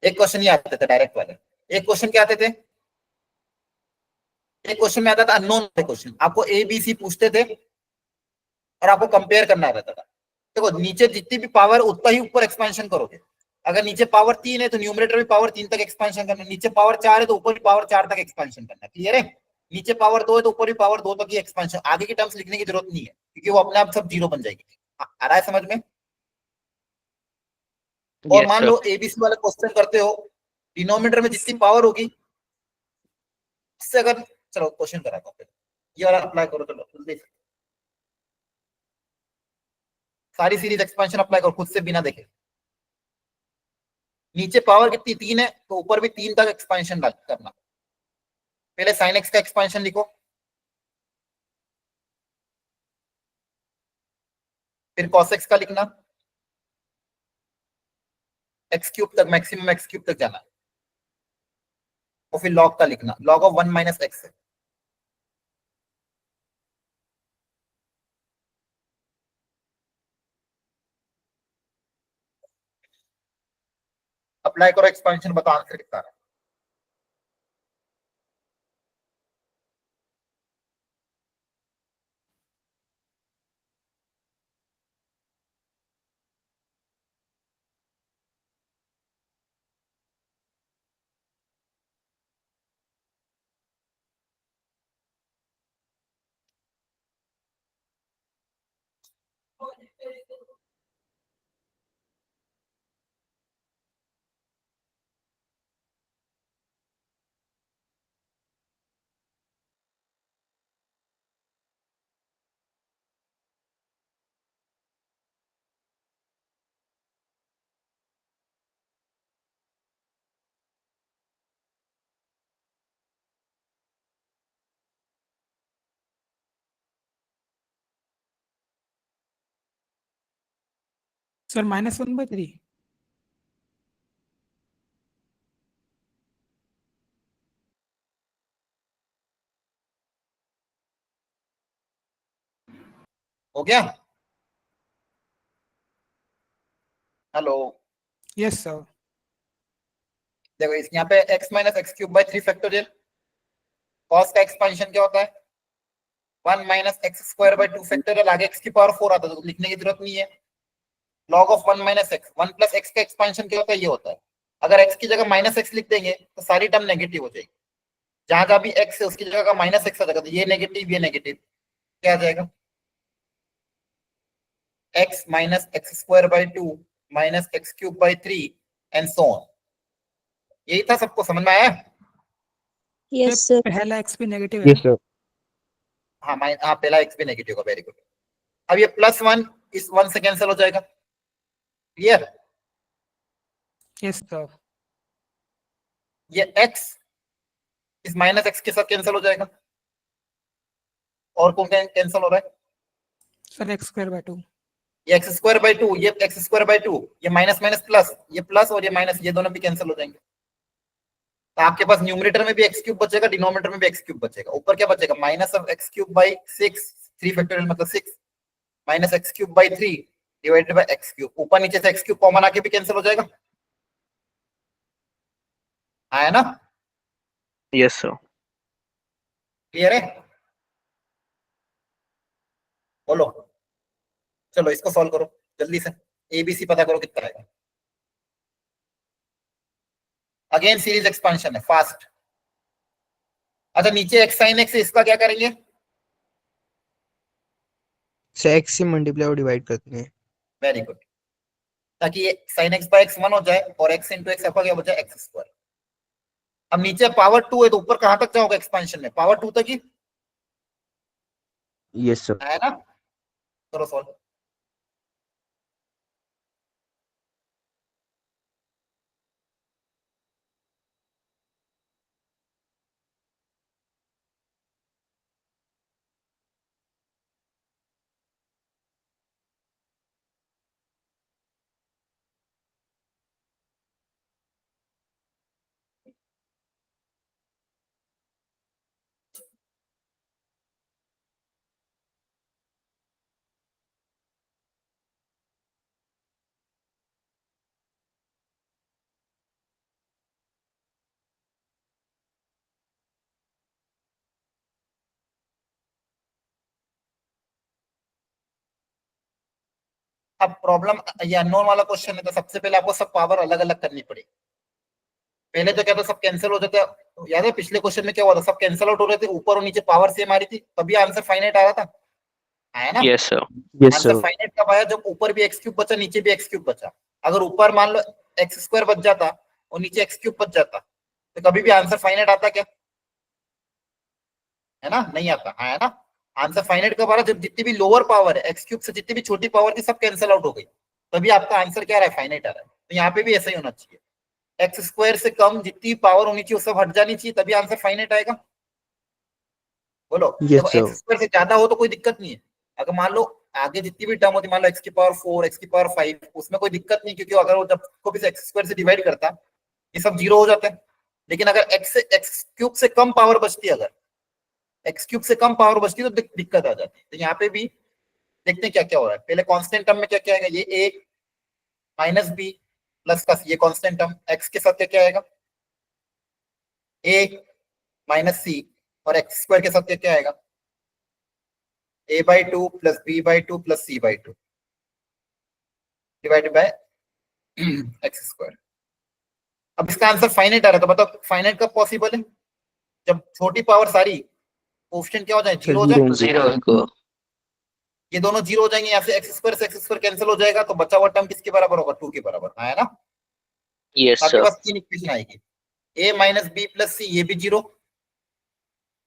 एक क्वेश्चन ये आते थे डायरेक्ट वाले। एक क्वेश्चन क्या आते थे? एक क्वेश्चन में आता था अननोन क्वेश्चन, आपको ए बी सी पूछते थे और आपको कंपेयर करना रहता था। देखो, नीचे जितनी भी पावर उतना ही ऊपर एक्सपेंशन करोगे। अगर नीचे पावर 3 है तो न्यूमरेटर भी पावर 3 तक एक्सपेंशन करना, नीचे पावर 4 है तो ऊपर भी पावर 4 तक एक्सपेंशन करना। क्लियर है? नीचे पावर 2 है तो ऊपर भी पावर 2 तक ही एक्सपेंशन, आगे की टर्म्स लिखने की जरूरत नहीं है, क्योंकि वो अपने आप सब जीरो बन जाएगी। आ रहा है समझ में? और Yes, मान sir. लो एबीसी वाले क्वेश्चन करते हो, डिनोमिनेटर में जितनी पावर होगी उससे अगर, चलो क्वेश्चन कराता हूं, ये वाला अप्लाई करो। चलो जल्दी से सारी सीरीज एक्सपेंशन अप्लाई करो खुद से बिना देखे। नीचे पावर कितनी? 3 है तो ऊपर भी 3 तक एक्सपेंशन करना। पहले साइन एक्स का एक्सपेंशन लिखो, फिर कॉस एक्स का लिखना, एक्स क्यूब तक, मैक्सिमम एक्स क्यूब तक जाना, और फिर लॉग का लिखना, log of 1 minus x. Apply करो एक्सपेंशन, बताओ आंसर कितना है। Sir, -1/3. हो गया? Hello, Yes, sir. देखो इस यहाँ पे x minus x cube by 3 factorial, cos का एक्सपेंशन क्या होता है? 1 minus x square by 2 factorial, आगे x की पावर 4 आता है तो लिखने की जरूरत नहीं है। Log of 1 minus x, 1 plus x का एक्सपेंशन क्या होता है? ये होता है। अगर x की जगह माइनस एक्स लिख देंगे तो सारी टर्म नेगेटिव हो जाएगी। जहां जहां भी x है उसकी जगह का माइनस एक्स आ जाएगा, तो ये नेगेटिव क्या आ जाएगा? x minus x square by 2 minus x cube by 3 and so on. यही था, सबको समझ में आया? Yes sir. पहला x भी नेगेटिव है। Yes sir. हाँ हाँ, पहला x भी नेगेटिव होगा। Very good. अब ये +1 इस 1 से कैंसिल हो जाएगा। क्लियर? Yes, sir. ये x इस माइनस एक्स के साथ कैंसिल हो जाएगा, और कौन कैंसिल हो रहा है? Sir, x²/2. ये एक्स स्क्वायर बाई 2, ये एक्स स्क्वायर बाई 2, ये माइनस माइनस प्लस, ये प्लस और ये माइनस, ये दोनों भी कैंसिल हो जाएंगे। तो आपके पास न्यूमरेटर में भी एक्स क्यूब बचेगा, डिनोमिनेटर में भी एक्स क्यूब बचेगा। ऊपर क्या बचेगा? Minus of x cube by 6, 3 factorial मतलब 6, minus x cube by 3 divided by x cube. ऊपर नीचे से एक्स क्यूब कॉमन आके भी कैंसिल हो जाएगा। आया ना? Yes, sir. क्लियर है? बोलो, चलो इसको सॉल्व करो जल्दी से। एबीसी पता करो कितना आएगा। अगेन सीरीज एक्सपेंशन है, फास्ट। अच्छा, नीचे एक्स साइन एक्स, इसका क्या करेंगे? से x से मल्टीप्लाई और डिवाइड करते हैं। वेरी गुड, ताकि ये साइन एक्स बाय एक्स 1 हो जाए और एक्स इंटू एक्स आपका क्या बचा? X square. अब नीचे पावर 2 है तो ऊपर कहां तक जाओगे एक्सपेंशन में? पावर 2 तक ही यस सर। आया ना? करो सॉल्व। अब प्रॉब्लम ये अननोन वाला क्वेश्चन है, तो सबसे पहले आपको सब पावर अलग अलग करनी पड़ेगी। पहले तो क्या था, सब कैंसिल हो जाते, याद है पिछले क्वेश्चन में क्या हुआ था, सब कैंसिल आउट हो रहे थे, ऊपर और नीचे पावर सेम आ रही थी, तभी आंसर फाइनाइट आ रहा था, आया ना। Yes, sir. Yes, answer sir. Finite कब आया, जब ऊपर भी एक्स क्यूब बचा, नीचे भी एक्स क्यूब बचा। अगर ऊपर मान लो एक्स स्क्वायर बच जाता और नीचे एक्स क्यूब बच जाता, तो कभी भी आंसर फाइनाइट आता क्या, है ना, नहीं आता, है ना। आंसर फाइनाइट कब आ रहा, जब जितनी भी लोअर पावर है एक्स क्यूब से, जितनी भी छोटी पावर थी सब कैंसिल आउट हो गई, तभी आपका आंसर क्या आ रहा है, फाइनाइट आ रहा है। तो यहाँ पे भी ऐसा ही होना चाहिए, एक्स स्क्वायर से कम जितनी पावर होनी चाहिए वो सब हट जानी चाहिए, तभी आंसर फाइनाइट आएगा। बोलो। Yes, देखो sir. एक्स स्क्वायर से ज्यादा हो तो कोई दिक्कत नहीं है, अगर मान लो आगे जितनी भी टर्म होती, मान लो एक्स की पावर 4, एक्स की पावर 5, उसमें कोई दिक्कत नहीं, क्योंकि अगर वो जब को भी एक्स स्क्वायर से डिवाइड करता ये सब जीरो हो जाता है। लेकिन अगर एक्स क्यूब से कम पावर बचती है, अगर एक्स क्यूब से कम पावर बचती है तो दिक्कत आ जाती है। तो यहाँ पे भी देखते हैं क्या क्या हो रहा है। पहले कांस्टेंट टर्म में क्या क्या आएगा, ये ए माइनस बी प्लस का ये कांस्टेंट टर्म, एक्स के साथ क्या क्या आएगा, ए माइनस सी, और एक्स स्क्वायर के साथ क्या क्या आएगा, a/2 plus b/2 plus c/2 divided by x square. अब इसका आंसर फाइनाइट आ रहा है, तो बताओ फाइनाइट कब पॉसिबल है, जब छोटी पावर सारी कोएफिशिएंट क्या हो जाए, जीरो हो जाए। Zero. ये दोनों जीरो हो जाएंगे, यहाँ से एक्स स्क्वायर से एक्स स्क्वायर कैंसिल हो जाएगा, तो बचा हुआ टर्म किसके बराबर होगा, 2 के बराबर, है ना। Yes, आपके sir. पास तीन इक्वेशन आएगी, a minus b plus c, ये भी zero,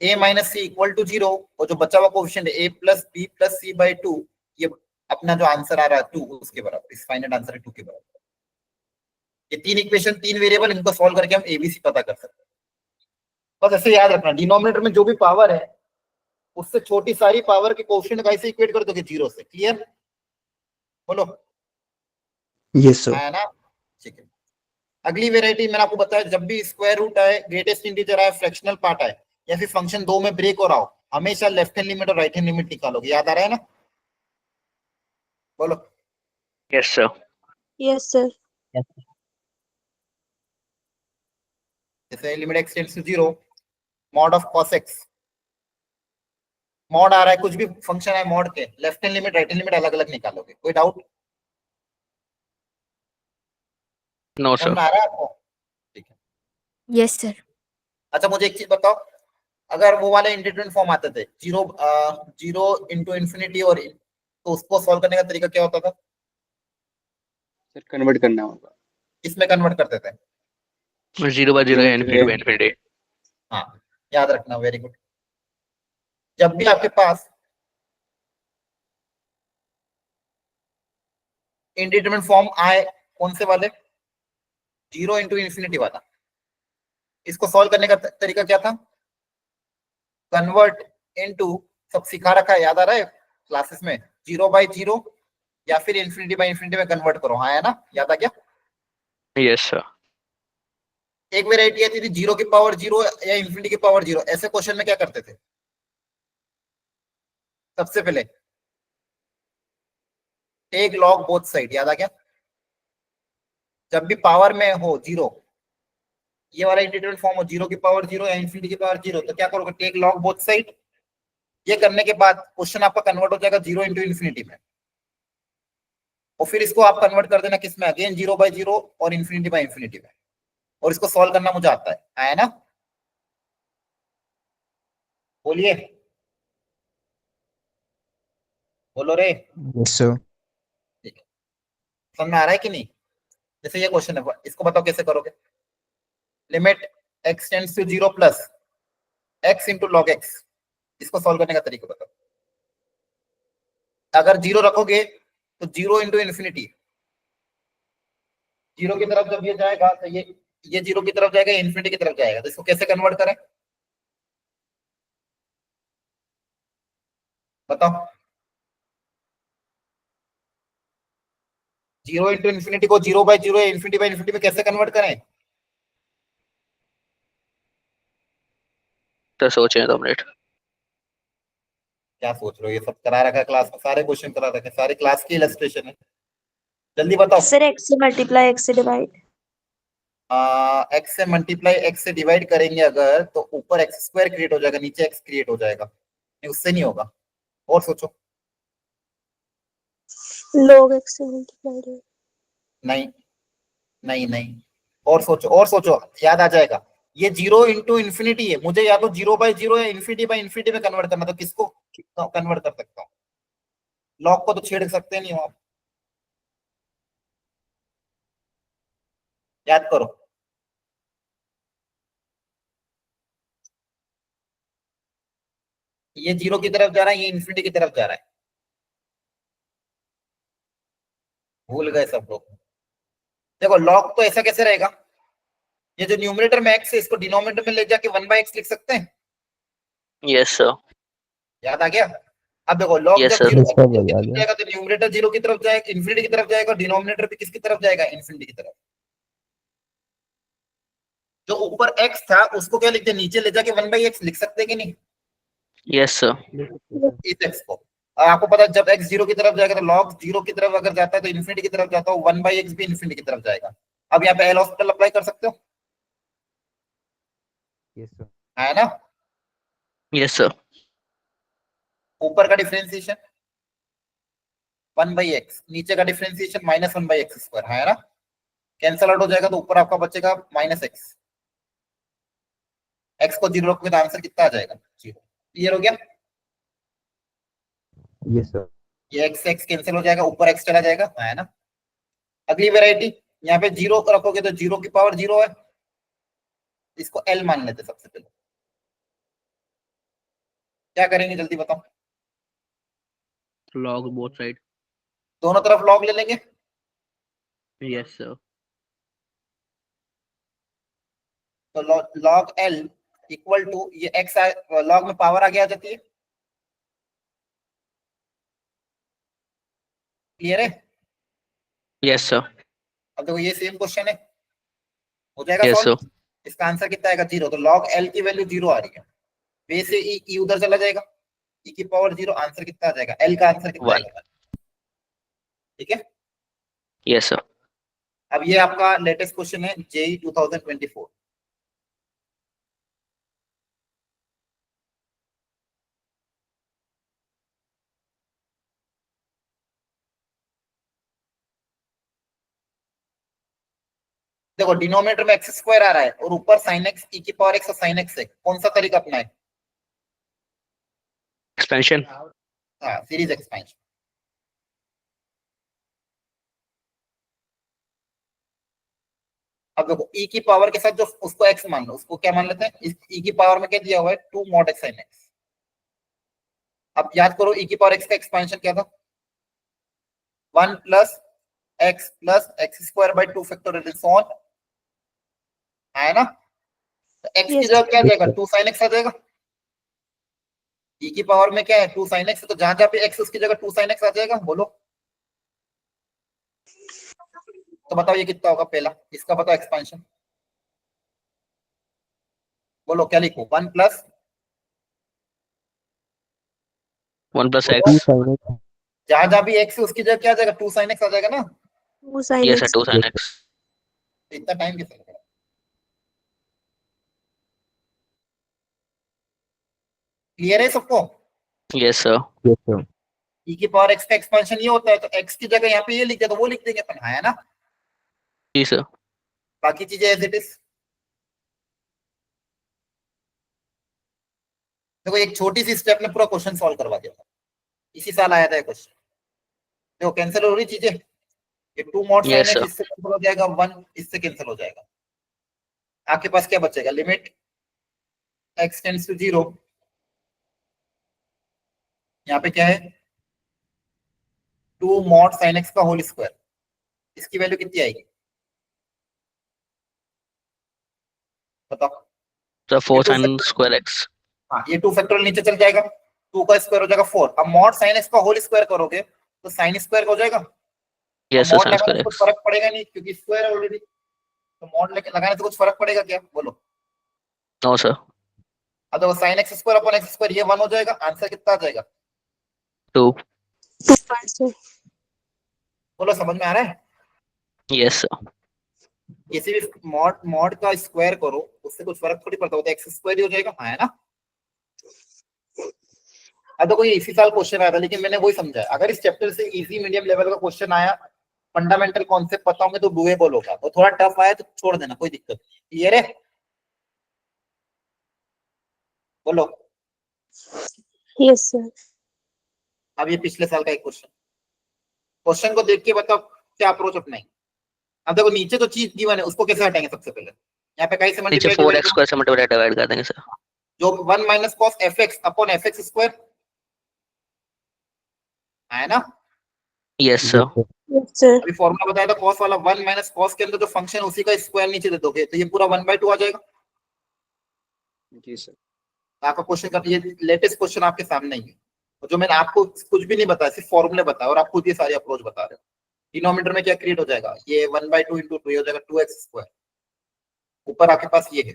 a minus c equal to zero, और जो बचा हुआ कोएफिशिएंट है a plus B plus c/2, ये अपना जो आंसर आ रहा है 2 उसके बराबर, इस फाइनल आंसर है 2 के बराबर। ये तीन इक्वेशन, तीन वेरिएबल, इनको सॉल्व करके हम एबीसी पता कर सकते हैं। बस ऐसे याद रखना, डिनोमिनेटर में जो भी पावर है उससे छोटी सारी पावर के कोएफिशिएंट का ऐसे इक्वेट कर दोगे जीरो से, क्लियर। बोलो, Yes, sir. है ना, ठीक है। अगली वेराइटी मैंने आपको बताया, जब भी स्क्वायर रूट आए, ग्रेटेस्ट इंटीजर आए, फ्रैक्शनल पार्ट आए, या फिर फंक्शन दो में ब्रेक हो रहा हो, हमेशा लेफ्ट हैंड लिमिट और राइट हैंड लिमिट निकालोगे, याद आ रहा है ना। बोलो। Yes, sir. Yes, sir. जैसे limit x tends to zero, mod of cos x, mod आ रहा है, कुछ भी फंक्शन है मॉड के, left hand limit right hand limit अलग अलग निकालोगे, कोई डाउट No, sir. समझ आ रहा है आपको, ठीक है। Yes, sir. अच्छा मुझे एक चीज बताओ, अगर वो वाले इंटीग्रल फॉर्म आते थे, जीरो इंटू इन्फिनिटी, और तो उसको सॉल्व करने का तरीका क्या होता था, सर कन्वर्ट करना होगा, इसमें कन्वर्ट करते थे। 0/0 infinity infinity. हाँ, याद रखना, वेरी गुड। जब भी आपके पास इंडिटरमिनेट फॉर्म आए, कौन से वाले, जीरो इंटू इन्फिनिटी वाला, इसको सॉल्व करने का तरीका क्या था, कन्वर्ट इनटू, सब सिखा रखा है, याद आ रहा है क्लासेस में, 0/0 या फिर इन्फिनिटी बाय इन्फिनिटी में कन्वर्ट करो, हाँ है ना, याद आ गया। Yes, sir. एक वेराइटी आती थी जीरो की पावर जीरो या इन्फिनिटी की पावर जीरो, ऐसे क्वेश्चन में क्या करते थे, सबसे पहले टेक लॉग बोथ साइड, याद आ गया। जब भी पावर में हो जीरो, ये वाला इंटीग्रल फॉर्म हो जीरो की पावर जीरो या इन्फिनिटी की पावर जीरो, तो क्या करोगे, टेक लॉग बोथ साइड। ये करने के बाद क्वेश्चन आपका कन्वर्ट हो जाएगा जीरो इंटू इन्फिनिटी में, और फिर इसको आप कन्वर्ट कर देना किसमें, अगेन 0/0 और इन्फिनिटी बाय इन्फिनिटी में, और इसको सॉल्व करना मुझे आता है ना। बोलिए, बोलो रे, Yes, sir. ठीक है, समझ में आ रहा है कि नहीं। जैसे ये क्वेश्चन है, इसको बताओ कैसे करोगे, limit x tends to 0 plus x into log x, इसको सॉल्व करने का तरीका बताओ। अगर जीरो रखोगे तो जीरो इंटू इन्फिनिटी, जीरो की तरफ जब ये जाएगा तो ये जीरो की तरफ जाएगा, इन्फिनिटी की तरफ जाएगा, तो इसको कैसे कन्वर्ट करें बताओ। जीरो इंटू इन्फिनिटी को zero by zero, infinity by infinity में कैसे कन्वर्ट करें? तो सोचें 2 मिनट। क्या सोच रहे हो, ये सब करा रखा है क्लास में, सारे क्वेश्चन करा रखे हैं, सारे क्लास की इलस्ट्रेशन है, जल्दी बताओ। सर x से मल्टीप्लाई x से डिवाइड। एक्स से मल्टीप्लाई एक्स से डिवाइड करेंगे अगर, तो ऊपर एक्स स्क्वायर क्रिएट हो जाएगा, नीचे एक्स क्रिएट हो जाएगा, नहीं उससे नहीं होगा। और सोचो। log x से मल्टीप्लाई। नहीं नहीं नहीं, और सोचो और सोचो, याद आ जाएगा। ये जीरो इंटू इन्फिनिटी है, मुझे या तो जीरो बाय जीरो या इन्फिनिटी बाय इन्फिनिटी में कन्वर्ट करना, तो किसको कन्वर्ट कर सकता हूँ? लॉग को तो छेड़ सकते नहीं हो आप, याद करो। ये जीरो की तरफ जा रहा है, ये इन्फिनिटी की तरफ जा रहा है, भूल गए सब लोग। देखो लॉग तो ऐसा कैसे रहेगा, ये जो न्यूमरेटर में एक्स है इसको डिनोमिनेटर में ले जाके 1/x लिख सकते हैं, यस सर। याद आ गया। अब देखो लॉग Yes, जब sir. जीरो Yes, sir, आ गया। जाएगा तो न्यूमरेटर जीरो की तरफ जाएगा, इन्फिनिटी की तरफ जाएगा, डिनोमिनेटर भी किसकी तरफ जाएगा? इन्फिनिटी की तरफ। जो ऊपर x था उसको क्या लिखते हैं, नीचे ले जाके 1/x लिख सकते हैं कि नहीं यस सर। इस x को। और आपको पता है जब x जीरो की तरफ जाएगा तो log जीरो की तरफ अगर जाता है तो इन्फिनिटी की तरफ जाता है, 1/x भी इन्फिनिटी की तरफ जाएगा। अब यहाँ पे एल हॉस्पिटल अप्लाई कर सकते हो, Yes, sir. है ना। Yes sir. ऊपर का डिफरेंशिएशन 1/x, नीचे का डिफरेंशिएशन -1/x स्क्वायर, है ना। कैंसल आउट हो जाएगा तो ऊपर आपका बचेगा -x। x को जीरो रखोगे तो आंसर कितना आ जाएगा? जीरो। क्लियर हो गया। Yes, sir. ये x कैंसिल हो जाएगा, ऊपर x चला जाएगा, है ना। अगली वेराइटी, यहाँ पे जीरो रखोगे तो जीरो की पावर जीरो है, इसको l मान लेते सबसे पहले। क्या करेंगे जल्दी बताओ। Log both side. दोनों तरफ log ले लेंगे, यस सर। तो log l इक्वल टू ये x log में पावर आगे आ जाती है। क्लियर है। Yes sir. अब देखो ये सेम क्वेश्चन है, हो जाएगा यस सॉल्व। सर। इसका आंसर कितना आएगा? जीरो। तो log l की वैल्यू जीरो आ रही है, वे से e उधर चला जाएगा, e की पावर जीरो, आंसर कितना आ जाएगा? l का आंसर कितना One. आएगा? ठीक है। Yes sir. अब ये आपका लेटेस्ट क्वेश्चन है जेई 2024। देखो डिनोमिनेटर में एक्स स्क्वायर आ रहा है और ऊपर साइन एक्स, ई की पावर एक्स और साइन एक्स है, कौन सा तरीका अपना है? एक्सपेंशन। हाँ, सीरीज एक्सपेंशन। अब देखो e की पावर के साथ जो उसको x मान लो, उसको क्या मान लेते हैं? इस e की पावर में क्या दिया हुआ है? 2 mod x sin x। अब याद करो e की पावर x का एक्सपेंशन क्या था? 1 plus x square by 2 factorial so on, है ना। तो x की Yes. जगह क्या आ Yes, जाएगा? sir. 2 sin x आ जाएगा। e की पावर में क्या है? 2 sin x, तो जहां जहां पे x उसकी जगह 2 sin x आ जाएगा। बोलो तो बताओ ये कितना होगा? पहला इसका बताओ एक्सपेंशन, बोलो क्या लिखो? 1 plus 1 + Two x। sin x. जहां जहां भी x है उसकी जगह क्या आ जाएगा? 2 sin x आ जाएगा ना। 2 sin yes sir. x। 2 sin x। तो इतना टाइम कैसे लगेगा? क्लियर है सबको? Yes sir. Yes, sir. e की पावर x का एक्सपेंशन ये होता है, तो x की जगह यहाँ पे ये लिख दिया तो वो लिख देंगे अपन, है ना। जी सर। बाकी चीजें एज इट इज। देखो एक छोटी सी स्टेप में पूरा क्वेश्चन सॉल्व करवा दिया था, इसी साल आया था ये क्वेश्चन। देखो कैंसिल हो रही चीजें, ये 2 mod sin Yes, x sir. इससे कैंसिल हो जाएगा, 1 इससे कैंसिल हो जाएगा। आपके पास क्या बचेगा? लिमिट x टेंड्स टू 0, यहाँ पे क्या है? 2 mod sin x का होल स्क्वायर, इसकी वैल्यू कितनी आएगी बताओ? सर 4 तो sin square x. हाँ, ये 2 फैक्टोरियल नीचे चल जाएगा, 2 का स्क्वायर हो जाएगा 4। अब मॉड साइन एक्स का होल स्क्वायर करोगे तो साइन स्क्वायर हो जाएगा। Yes sir, मॉड sin लगाने square से कुछ x. फर्क पड़ेगा नहीं क्योंकि स्क्वायर है ऑलरेडी, तो मॉड लगाने से कुछ फर्क पड़ेगा क्या बोलो? No sir. अब देखो sine x square upon x square ये 1 हो जाएगा, आंसर कितना आ जाएगा 2. 2 बोलो, समझ में आ रहा है? Yes sir. किसी भी मॉड मॉड का स्क्वायर करो उससे कुछ फर्क थोड़ी पड़ता, होता है एक्स स्क्वायर ही हो जाएगा, हाँ है ना? अब देखो ये इसी साल क्वेश्चन आया था, लेकिन मैंने वही समझा है, अगर इस चैप्टर से इजी मीडियम लेवल का क्वेश्चन आया, फंडामेंटल कॉन्सेप्ट पता होंगे तो डूएबल होगा, और थोड़ा टफ आया तो छोड़ देना, कोई दिक्कत नहीं। क्लियर है? बोलो। Yes sir. अब ये पिछले साल का एक क्वेश्चन को देख के बताओ क्या अप्रोच अपनाएंगे। अब देखो नीचे जो चीज गिवन है उसको कैसे हटाएंगे सबसे पहले, यहाँ पे कहीं से नीचे मल्टीप्लाई 4x square से मल्टीप्लाई डिवाइड कर देंगे सर. जो 1 minus cos F x upon f x square है ना? Yes sir. Yes sir. अभी फॉर्मूला बताया था कॉस वाला, 1 माइनस कॉस के अंदर जो फंक्शन उसी का स्क्वायर नीचे दे दोगे तो ये पूरा 1/2 आ जाएगा। जी सर। आपका क्वेश्चन का ये लेटेस्ट क्वेश्चन आपके सामने ही है, और जो मैंने आपको कुछ भी नहीं बताया, सिर्फ फॉर्मूले बताया और आप खुद ये सारी अप्रोच बता रहे हो। डिनोमिनेटर में क्या क्रिएट हो जाएगा, ये 1/2 इंटू 2 हो जाएगा 2x स्क्वायर, ऊपर आपके पास ये है।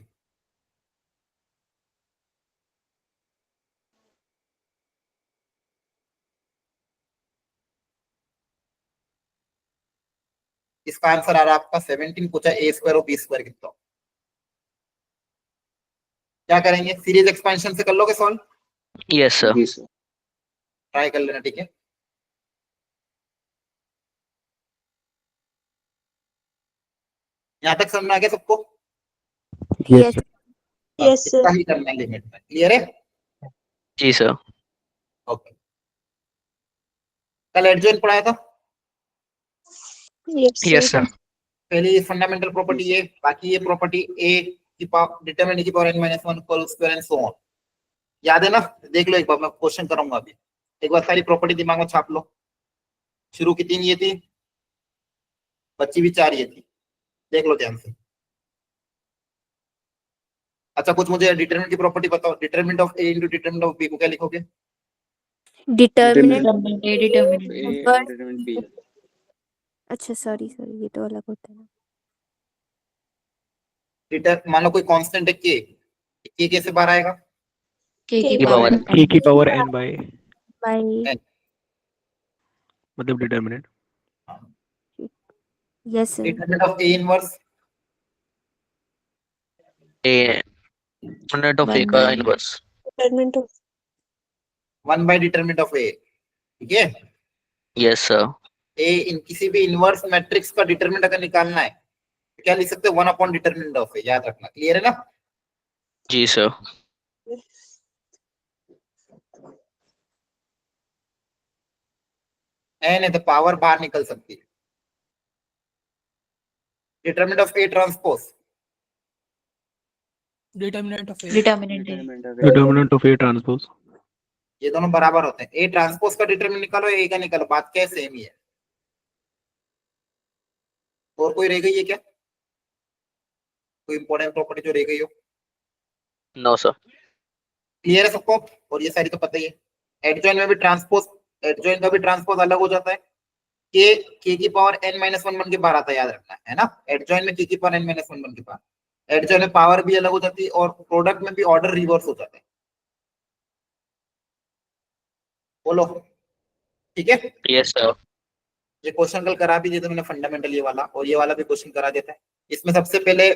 इसका आंसर आ रहा है आपका 17, पूछा ए स्क्वायर और बी स्क्वायर कितना। क्या करेंगे, सीरीज एक्सपेंशन से कर लोगे सॉल्व? Yes sir. जी सर। ट्राई कर लेना, ठीक है? यहाँ तक समझ में आ गया सबको? Yes. Yes sir. इतना ही करना है लिमिट में। क्लियर है? जी सर. ओके। कल एडजॉइन पढ़ाया था, Yes Yes sir. sir. पहली फंडामेंटल प्रॉपर्टी ये, बाकी ये प्रॉपर्टी ए की पावर डिटरमिनेंट ए की power n-1 equal square and so on. याद है ना? देख लो एक बार, मैं क्वेश्चन करूंगा अभी, एक बार सारी प्रॉपर्टी दिमाग में छाप लो। शुरू की 3 ये थी, बची भी 4 ये थी, देख लो ध्यान से। अच्छा कुछ मुझे डिटरमिनेंट की प्रॉपर्टी बताओ, determinant of a into determinant of b को क्या लिखोगे? Determinant. Determinant b. अच्छा सॉरी ये तो अलग होता है ना। मान लो कोई कांस्टेंट है के कैसे बाहर आएगा? K की पावर k की पावर n बाय, by मतलब determinant. yes sir. Determinant of A inverse a determinant of a का inverse. Determinant of 1 by determinant of A, ठीक है? Yes sir. ए इन किसी भी इनवर्स मैट्रिक्स का डिटरमिनेंट अगर निकालना है तो क्या लिख सकते हैं, 1 अपॉन डिटरमिनेंट ऑफ ए, याद रखना। क्लियर है ना? जी सर. एन है तो पावर बाहर निकल सकती है। Determinant of A transpose Determinant of A. Determinant of A transpose, ये दोनों बराबर होते हैं। ए ट्रांसपोज का डिटरमिनेंट निकालो, ए का निकालो, बात क्या सेम ही है। और कोई रह गई है क्या, कोई इंपॉर्टेंट प्रॉपर्टी जो रह गई हो? No sir. क्लियर है सबको? और ये सारी तो पता ही है। एडजॉइन में भी ट्रांसपोज, एडजॉइन का भी ट्रांसपोज अलग हो जाता है। के की पावर n-1 बन के बाहर आता है, याद रखना है ना? एडजॉइन में के की पावर n-1 बन के बाहर, एडजॉइन में पावर भी अलग हो जाती है और प्रोडक्ट में भी ऑर्डर रिवर्स हो जाता है। बोलो, ठीक है? Yes sir. ये क्वेश्चन कल करा भी दिया था मैंने फंडामेंटल, ये वाला और ये वाला भी क्वेश्चन करा देता है। इसमें सबसे पहले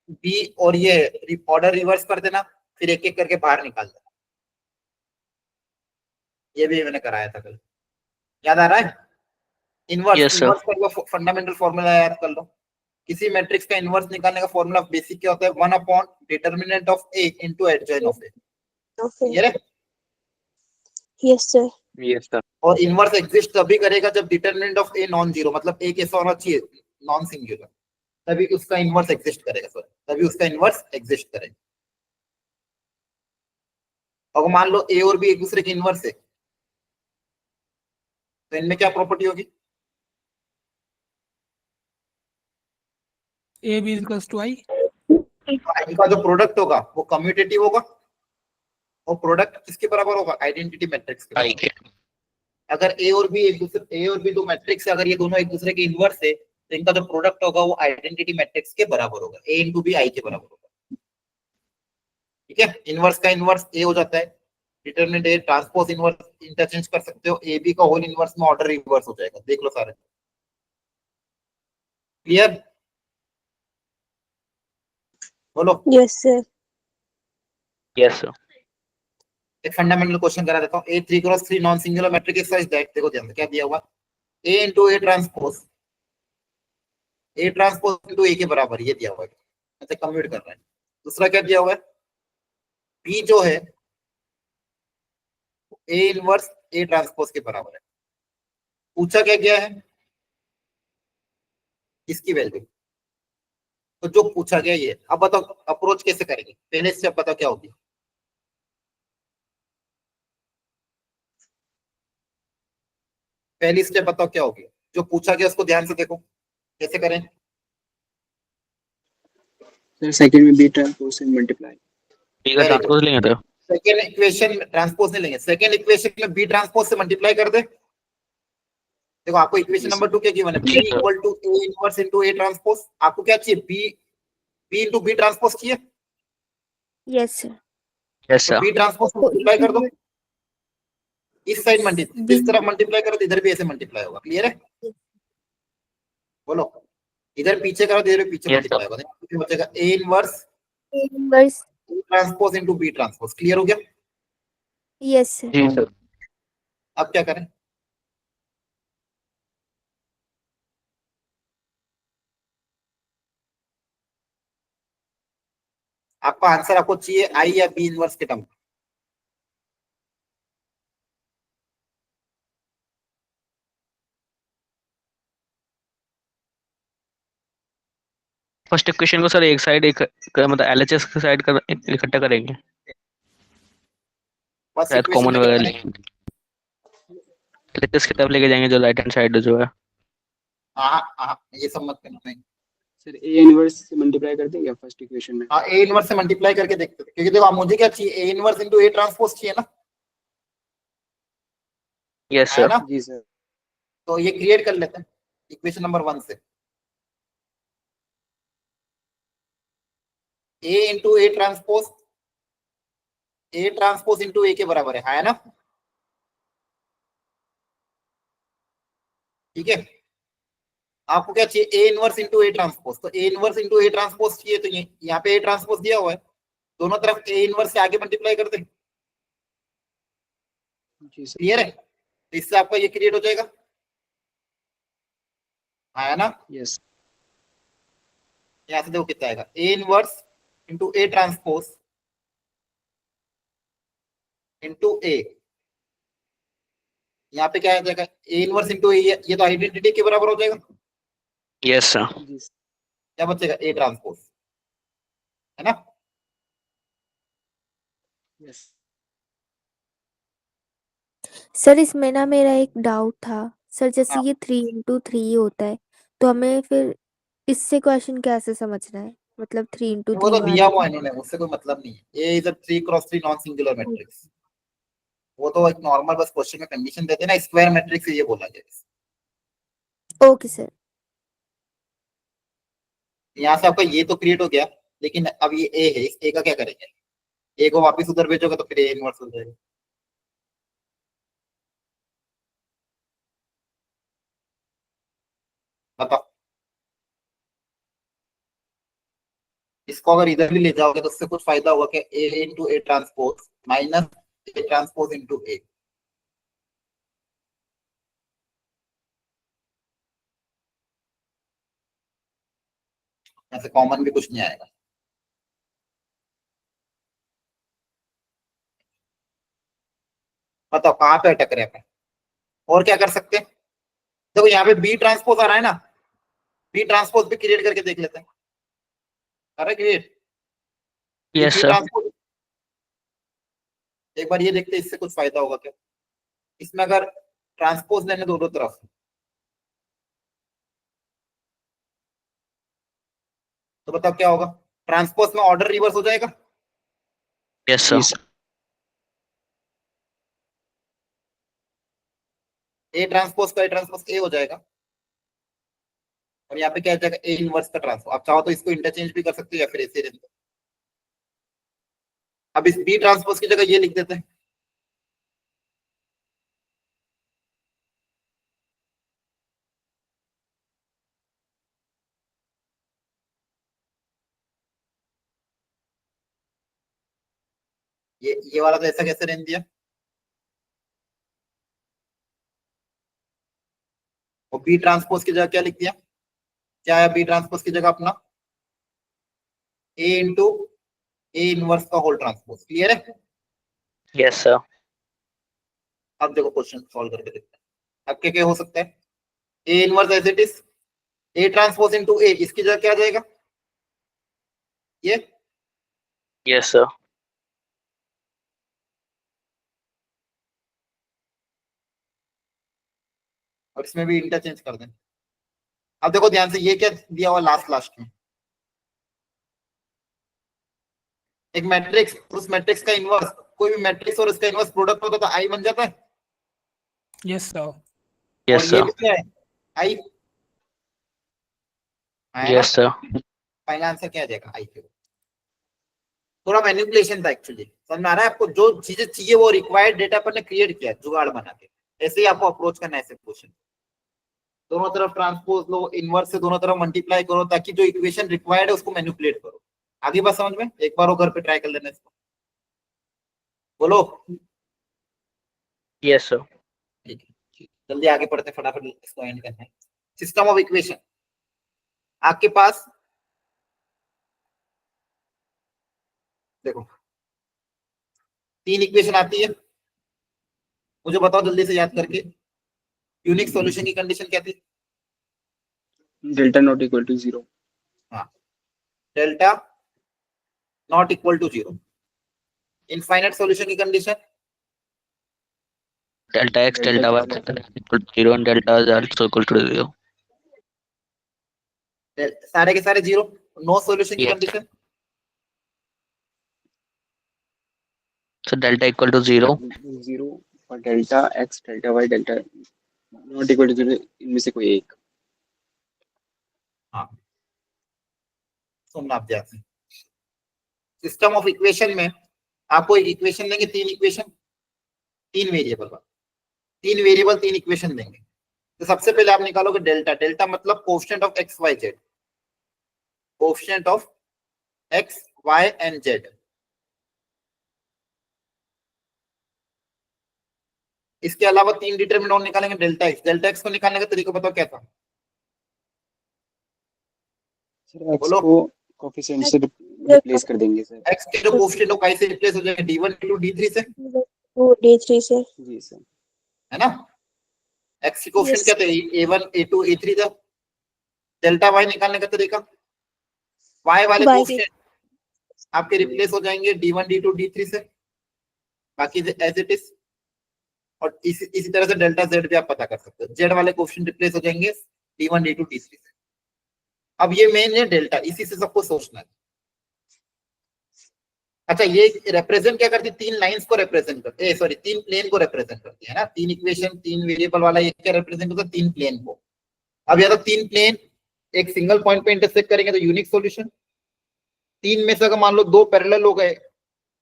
बी और ये ऑर्डर रिवर्स कर देना, फिर एक एक करके बाहर निकाल देना। ये भी मैंने कराया था कल, याद आ रहा है? Inverse, Yes, sir. इनवर्स कर लो, फंडामेंटल फॉर्मूला याद कर लो। किसी मैट्रिक्स का इनवर्स निकालने का फॉर्मूला बेसिक क्या होता है, 1 upon determinant of a into adjoint of A. Okay. ये रे, Yes sir. Yes sir. और इनवर्स एग्जिस्ट तभी करेगा जब determinant of a non zero, मतलब ए कैसा होना चाहिए, नॉन सिंगुलर, तभी उसका इनवर्स एग्जिस्ट करेगा। सॉरी, तभी उसका इनवर्स एग्जिस्ट करेगा। और मान लो ए और बी एक दूसरे के इनवर्स है, तो इनमें क्या प्रॉपर्टी होगी? A B is equals to I. इनका जो प्रोडक्ट होगा वो कम्यूटेटिव होगा, और प्रोडक्ट किसके बराबर होगा? आइडेंटिटी मैट्रिक्स के आई बराबर। के अगर ए और बी दो मैट्रिक्स है, अगर ये दोनों एक दूसरे के इनवर्स है, तो इनका जो प्रोडक्ट होगा वो आइडेंटिटी मैट्रिक्स के बराबर होगा, ए इंटू बी आई के बराबर होगा। ठीक है, इनवर्स का इनवर्स ए हो जाता है, determinant A transpose inverse interchange कर सकते हो, ए बी का होल इनवर्स में ऑर्डर रिवर्स हो जाएगा। देख लो सारे, क्लियर? बोलो। Yes sir. यस सर एक फंडामेंटल क्वेश्चन करा देता हूँ। ए 3x3 non singular matrix is such that, देखो ध्यान से क्या दिया हुआ, ए into A transpose into A के बराबर, ये दिया हुआ है, ऐसे कम्यूट कर रहा है। दूसरा क्या दिया हुआ है, बी जो है ए इनवर्स ए ट्रांसपोज के बराबर है। पूछा क्या गया है, इसकी वैल्यू। तो जो पूछा गया ये, अब बताओ अप्रोच कैसे करेंगे? पहले स्टेप बताओ क्या होगी? पहली स्टेप बताओ क्या होगी? जो पूछा गया उसको ध्यान से देखो, कैसे करें? सर सेकंड में बी ट्रांसपोज से मल्टीप्लाई। ठीक है, ट्रांसपोज लेंगे तो सेकेंड इक्वेशन ट्रांसपोज नहीं लेंगे, सेकेंड इक्वेशन में बी ट्रांसपोज से मल्टीप्लाई कर दे। देखो आपको इक्वेशन नंबर 2 क्या गिवन है, b equal to a inverse into a transpose. आपको क्या चाहिए? बी इनटू बी ट्रांसपोज चाहिए, यस सर। यस तो सर बी ट्रांसपोज से मल्टीप्लाई कर दो। इस साइड मल्टीप्लाई, इस तरफ मल्टीप्लाई करो तो इधर भी ऐसे मल्टीप्लाई होगा। क्लियर है? बोलो। इधर पीछे करो तो इधर भी पीछे Yes, मल्टीप्लाई होगा, तो बचेगा A inverse inverse. Transpose into B transpose. Clear हो गया? Yes sir. जी सर। अब क्या करें? आपका आंसर आपको चाहिए आई या बी इनवर्स के टर्म? फर्स्ट इक्वेशन को सर एक साइड एक मतलब एलएचएस की साइड कर इकट्ठा करेंगे, बस शायद इक्वेशन कॉमन में क्या वगैरह करेंगे? लेंगे, एलएचएस की तरफ लेके जाएंगे जो राइट हैंड साइड जो है। हाँ हाँ, ये सब मत करना। नहीं, सर ए इनवर्स से मल्टीप्लाई कर देंगे फर्स्ट इक्वेशन में। हाँ ए इनवर्स से मल्टीप्लाई करके देखते हैं, क्योंकि देखो आप मुझे क्या चाहिए, A inverse into a transpose चाहिए ना, यस है सर। ना? जी सर। तो ये क्रिएट कर लेते हैं इक्वेशन नंबर 1 से, A into A transpose into A के बराबर है ना? ठीक है, आपको क्या चाहिए? A inverse into A transpose. तो A inverse into A transpose चाहिए, तो ये यहाँ पे ए ट्रांसपोज दिया हुआ है, दोनों तरफ ए इनवर्स से आगे मल्टीप्लाई कर दे। जी सर। क्लियर है? तो इससे आपका ये क्रिएट हो जाएगा, है ना? यस। यहाँ से देखो कितना आएगा, A inverse into A transpose into A. यहाँ पे क्या आ जाएगा? ए इनवर्स इंटू ए, ये तो आइडेंटिटी के बराबर हो जाएगा। Yes sir. जी क्या बचेगा? ए ट्रांसपोज, है ना? यस। सर इसमें ना मेरा एक डाउट था सर, जैसे हाँ। ये 3 into 3 होता है, तो हमें फिर इससे क्वेश्चन कैसे समझना है? मतलब 3 into वो 3 तो दिया वाले हुआ है इन्होंने, उससे कोई मतलब नहीं है। A is a 3x3 non singular matrix, वो तो एक नॉर्मल बस क्वेश्चन में कंडीशन देते हैं ना, स्क्वायर मैट्रिक्स ये बोला गया। Okay sir. यहाँ से आपका ये तो क्रिएट हो गया, लेकिन अब ये ए है, इस ए का क्या करेंगे? ए को वापस उधर भेजोगे तो फिर ए इनवर्स हो जाएगा। बताओ, इसको अगर इधर भी ले जाओगे तो उससे कुछ फायदा होगा कि A into A transpose minus A transpose into A. ऐसे कॉमन भी कुछ नहीं आएगा। बताओ कहाँ पे अटक रहे हैं? और क्या कर सकते हैं? देखो यहाँ पे बी ट्रांसपोज आ रहा है ना, बी ट्रांसपोज भी क्रिएट करके देख लेते हैं। अरे create yes b sir. Transpose, एक बार ये देखते हैं इससे कुछ फायदा होगा क्या। इसमें अगर ट्रांसपोज लेने दोनों तरफ, तो बताओ क्या होगा? ट्रांसपोज में ऑर्डर रिवर्स हो जाएगा। Yes sir. Yes, A transpose का ए ट्रांसपोज ए हो जाएगा, और यहाँ पे क्या आ जाएगा? ए इनवर्स का ट्रांसपोज। आप चाहो तो इसको इंटरचेंज भी कर सकते हो या फिर ऐसे रहने दो। अब इस बी ट्रांसपोज की जगह ये लिख देते हैं, ये वाला तो ऐसा कैसे रहने दिया, और बी ट्रांसपोज की जगह क्या लिख दिया? क्या है बी ट्रांसपोज की जगह अपना? ए इंटू ए इनवर्स का होल ट्रांसपोज। क्लियर है? Yes sir. अब देखो क्वेश्चन सॉल्व करके देखते हैं। अब क्या क्या हो सकता है? A inverse as it is A transpose into A, इसकी जगह क्या आ जाएगा? ये यस सर। और इसमें भी इंटरचेंज कर दें। अब देखो ध्यान से, ये क्या दिया हुआ लास्ट में? एक मैट्रिक्स, उस मैट्रिक्स का इनवर्स, कोई भी मैट्रिक्स और उसका इनवर्स प्रोडक्ट होता तो आई बन जाता है। Yes, sir. और यस ये सर। भी क्या है? आई है ना? Yes sir. फाइनल आंसर क्या आ जाएगा? आई के। थोड़ा मैनिपुलेशन था एक्चुअली, समझ में आ रहा है आपको? जो चीजें चाहिए वो रिक्वायर्ड डेटा पर ने क्रिएट किया, जुगाड़ बना के। ऐसे ही आपको अप्रोच करना है ऐसे क्वेश्चन। दोनों तरफ ट्रांसपोज लो, इनवर्स से दोनों तरफ मल्टीप्लाई करो, ताकि जो इक्वेशन रिक्वायर्ड है उसको मैनिपुलेट करो। आगे बात समझ में? एक बार वो घर पे ट्राई कर लेना इसको। बोलो। Yes sir. ठीक है, जल्दी आगे पढ़ते, फटाफट इसको एंड करना है। सिस्टम ऑफ इक्वेशन, आपके पास देखो 3 इक्वेशन आती है, मुझे बताओ जल्दी से याद करके। यूनिक सॉल्यूशन की कंडीशन क्या थी? delta not equal to 0. हाँ, delta not equal to 0। Infinite solution की condition? Delta x delta y equal to 0 and delta z also equal to 0। सारे के सारे 0। नो सॉल्यूशन की Yes. Condition? So delta equal to 0 0 और delta x, delta y, delta not equal to 0 इनमें से कोई एक। हाँ, सुनना आप ध्यान से। सिस्टम ऑफ इक्वेशन में आपको एक इक्वेशन देंगे, 3 इक्वेशन, 3 वेरिएबल, 3 वेरिएबल 3 इक्वेशन देंगे। तो सबसे पहले आप निकालोगे डेल्टा। डेल्टा मतलब coefficient of x y z, coefficient of x y and z. इसके अलावा 3 डिटरमिनेंट निकालेंगे डेल्टा एक्स। डेल्टा एक्स को निकालने का तरीका बताओ क्या था? सर x बोलो। को कोएफिशिएंट से रिप्लेस कर देंगे सर। एक्स के जो कोएफिशिएंट हो काई से रिप्लेस हो जाएगा? d1 * d3 से। वो D3 से। जी सर। है ना? एक्स की कोएफिशिएंट Yes. क्या थे? a1 a2 a3 था। डेल्टा वाई निकालने का तरीका, वाई वाले Y के। कोएफिशिएंट आपके रिप्लेस हो जाएंगे d1 d2 d3 से, बाकी एज इट इज। और इसी तरह से डेल्टा जेड भी आप पता कर सकते हो, जेड वाले कोएफिशिएंट रिप्लेस हो जाएंगे d1 d2 d3 से। अब ये मेन है डेल्टा, इसी से सबको सोचना है। अच्छा, ये रिप्रेजेंट क्या करती है? 3 लाइंस को रिप्रेजेंट करती है, सॉरी 3 प्लेन को रिप्रेजेंट करती है ना। 3 इक्वेशन 3 वेरिएबल वाला ये क्या रिप्रेजेंट करता है? 3 प्लेन को। अब या तो 3 प्लेन एक सिंगल पॉइंट पे इंटरसेक्ट करेंगे तो यूनिक सॉल्यूशन। 3 में से अगर मान लो 2 पैरेलल हो गए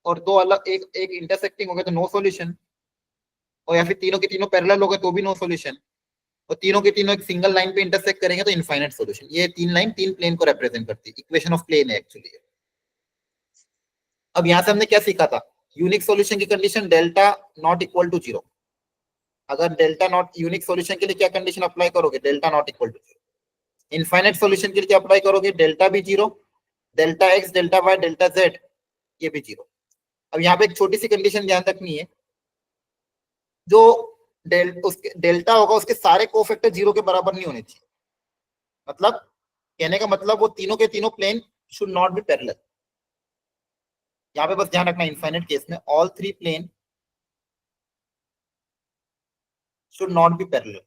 और 2 अलग, एक इंटरसेक्टिंग हो गए तो नो सॉल्यूशन। और या फिर तीनों के तीनों पैरेलल हो गए तो भी नो सॉल्यूशन। और तीनों के तीनों एक सिंगल लाइन पे इंटरसेक्ट करेंगे तो इनफाइनाइट सॉल्यूशन। ये 3 लाइन 3 प्लेन को रिप्रेजेंट करती है, इक्वेशन ऑफ प्लेन है एक्चुअली। अब यहां से हमने क्या सीखा था? यूनिक सॉल्यूशन की condition delta not equal to 0। अगर डेल्टा नॉट, यूनिक सॉल्यूशन के लिए क्या कंडीशन अप्लाई करोगे? Delta not equal to 0। Infinite solution के लिए क्या अप्लाई करोगे? डेल्टा भी 0, delta x, delta y, delta z ये भी 0। अब यहाँ पे एक छोटी सी कंडीशन ध्यान रखनी है, जो उसके डेल्टा होगा उसके सारे कोफैक्टर 0 के बराबर नहीं होने चाहिए। मतलब कहने का मतलब वो तीनों के तीनों plane should not be parallel. यहाँ पे बस ध्यान रखना, इनफाइनाइट केस में all 3 plane should not be parallel.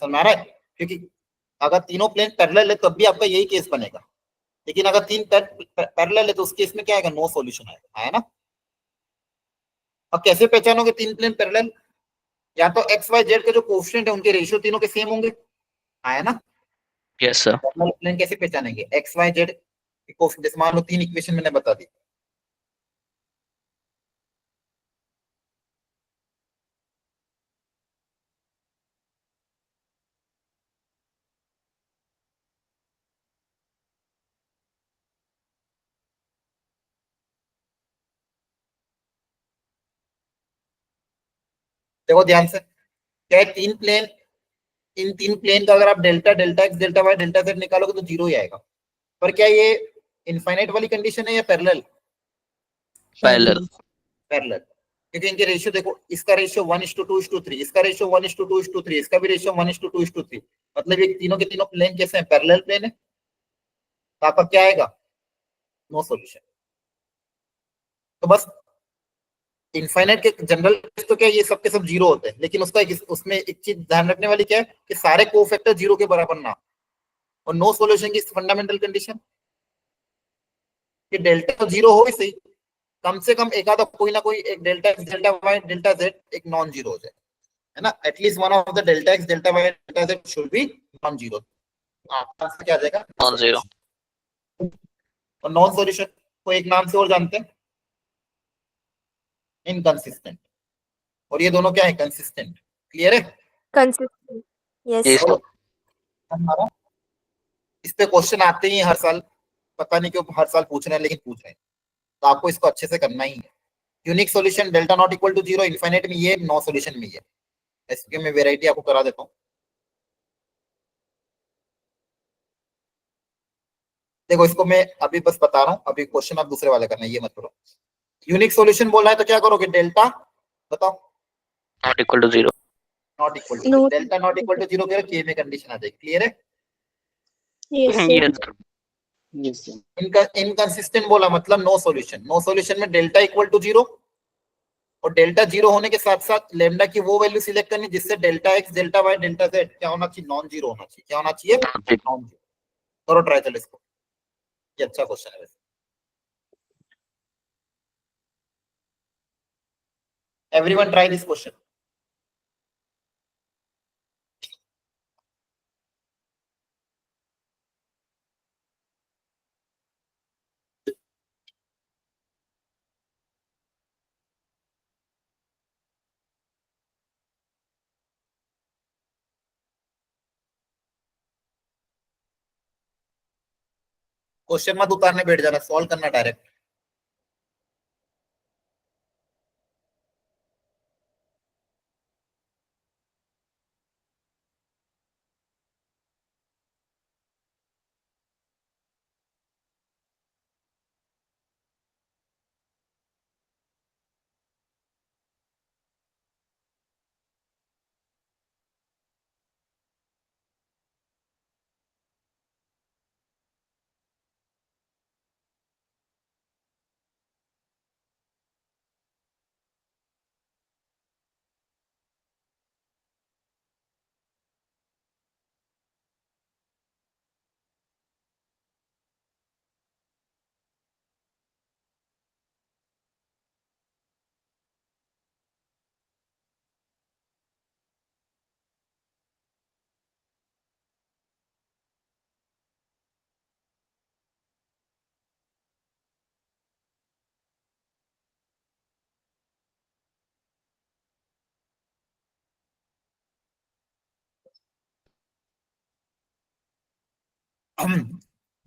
समझ में आ रहा है? क्योंकि अगर तीनों प्लेन पैरेलल है तब भी आपका यही केस बनेगा, लेकिन अगर तीन पैरेलल है तो उस केस में क्या आएगा? नो सॉल्यूशन आएगा, है ना? अब कैसे पहचानोगे तीन प्लेन पैरेलल? या तो एक्स वाई जेड के जो कोएफिशिएंट है उनके रेशियो तीनों के सेम होंगे, है ना? Yes sir. पैरेलल प्लेन कैसे पहचानेंगे? एक्स वाई जेड के कोएफिशिएंट, जैसे मान लो तीन इक्वेशन मैंने बता दी, देखो ध्यान से, क्या है? तीन प्लेन, इन तीन प्लेन का अगर आप delta delta x delta y delta z निकालोगे तो जीरो ही आएगा। पर क्या ये इनफाइनाइट वाली कंडीशन है या पैरेलल? पैरेलल। पैरेलल, क्योंकि इनके रेशियो देखो, इसका रेशियो 1:2:3, इसका रेशियो 1:2:3, इसका भी रेशियो 1:2:3, मतलब ये तीनों के तीनों प्लेन कैसे हैं? पैरेलल प्लेन है, तो आपका क्या आएगा? No solution. तो बस इनफाइनाइट के जनरल तो क्या ये सब के सब जीरो होते हैं, लेकिन उसका उसमें एक चीज ध्यान रखने वाली क्या है कि सारे कोफैक्टर जीरो के बराबर ना, और नो सॉल्यूशन की फंडामेंटल कंडीशन कि डेल्टा तो जीरो हो ही सही, कम से कम एक आधा कोई ना कोई एक delta x delta y delta z एक नॉन जीरो हो जाए, है ना? At least one of the delta x delta y delta z should be non zero. आपका क्या आ जाएगा? Non zero. और नॉन सॉल्यूशन को एक नाम से और जानते हैं, इनकंसिस्टेंट, और ये दोनों क्या है? कंसिस्टेंट। क्लियर है? कंसिस्टेंट। Yes yes sir. हमारा इस पे क्वेश्चन आते ही हैं हर साल, पता नहीं क्यों हर साल पूछ रहे हैं, लेकिन पूछ रहे हैं, तो आपको इसको अच्छे से करना ही है। Unique solution delta not equal to zero, infinite में ये, नो सॉल्यूशन में ये। इसके मैं वेराइटी आपको करा देता हूँ। देखो इसको मैं अभी बस बता रहा हूँ, अभी क्वेश्चन आप दूसरे वाले करना है, ये मत करो। यूनिक सॉल्यूशन बोला है तो क्या करोगे? डेल्टा बताओ not equal to zero. Not equal to, Not delta not equal to zero के के में कंडीशन आ जाएगी। क्लियर है? Yes sir. Yes Yes, sir. इनका इनकंसिस्टेंट बोला मतलब नो सॉल्यूशन। नो सॉल्यूशन में डेल्टा इक्वल टू जीरो, और डेल्टा जीरो होने के साथ साथ लेमडा की वो वैल्यू सिलेक्ट करनी जिससे delta x delta y delta z क्या होना चाहिए? नॉन जीरो होना चाहिए। क्या होना चाहिए? Non zero. करो ट्राई चलो इसको, ये अच्छा क्वेश्चन है वैसे। Everyone try this question. Question मत उतारने बैठ जाना, सॉल्व करना डायरेक्ट।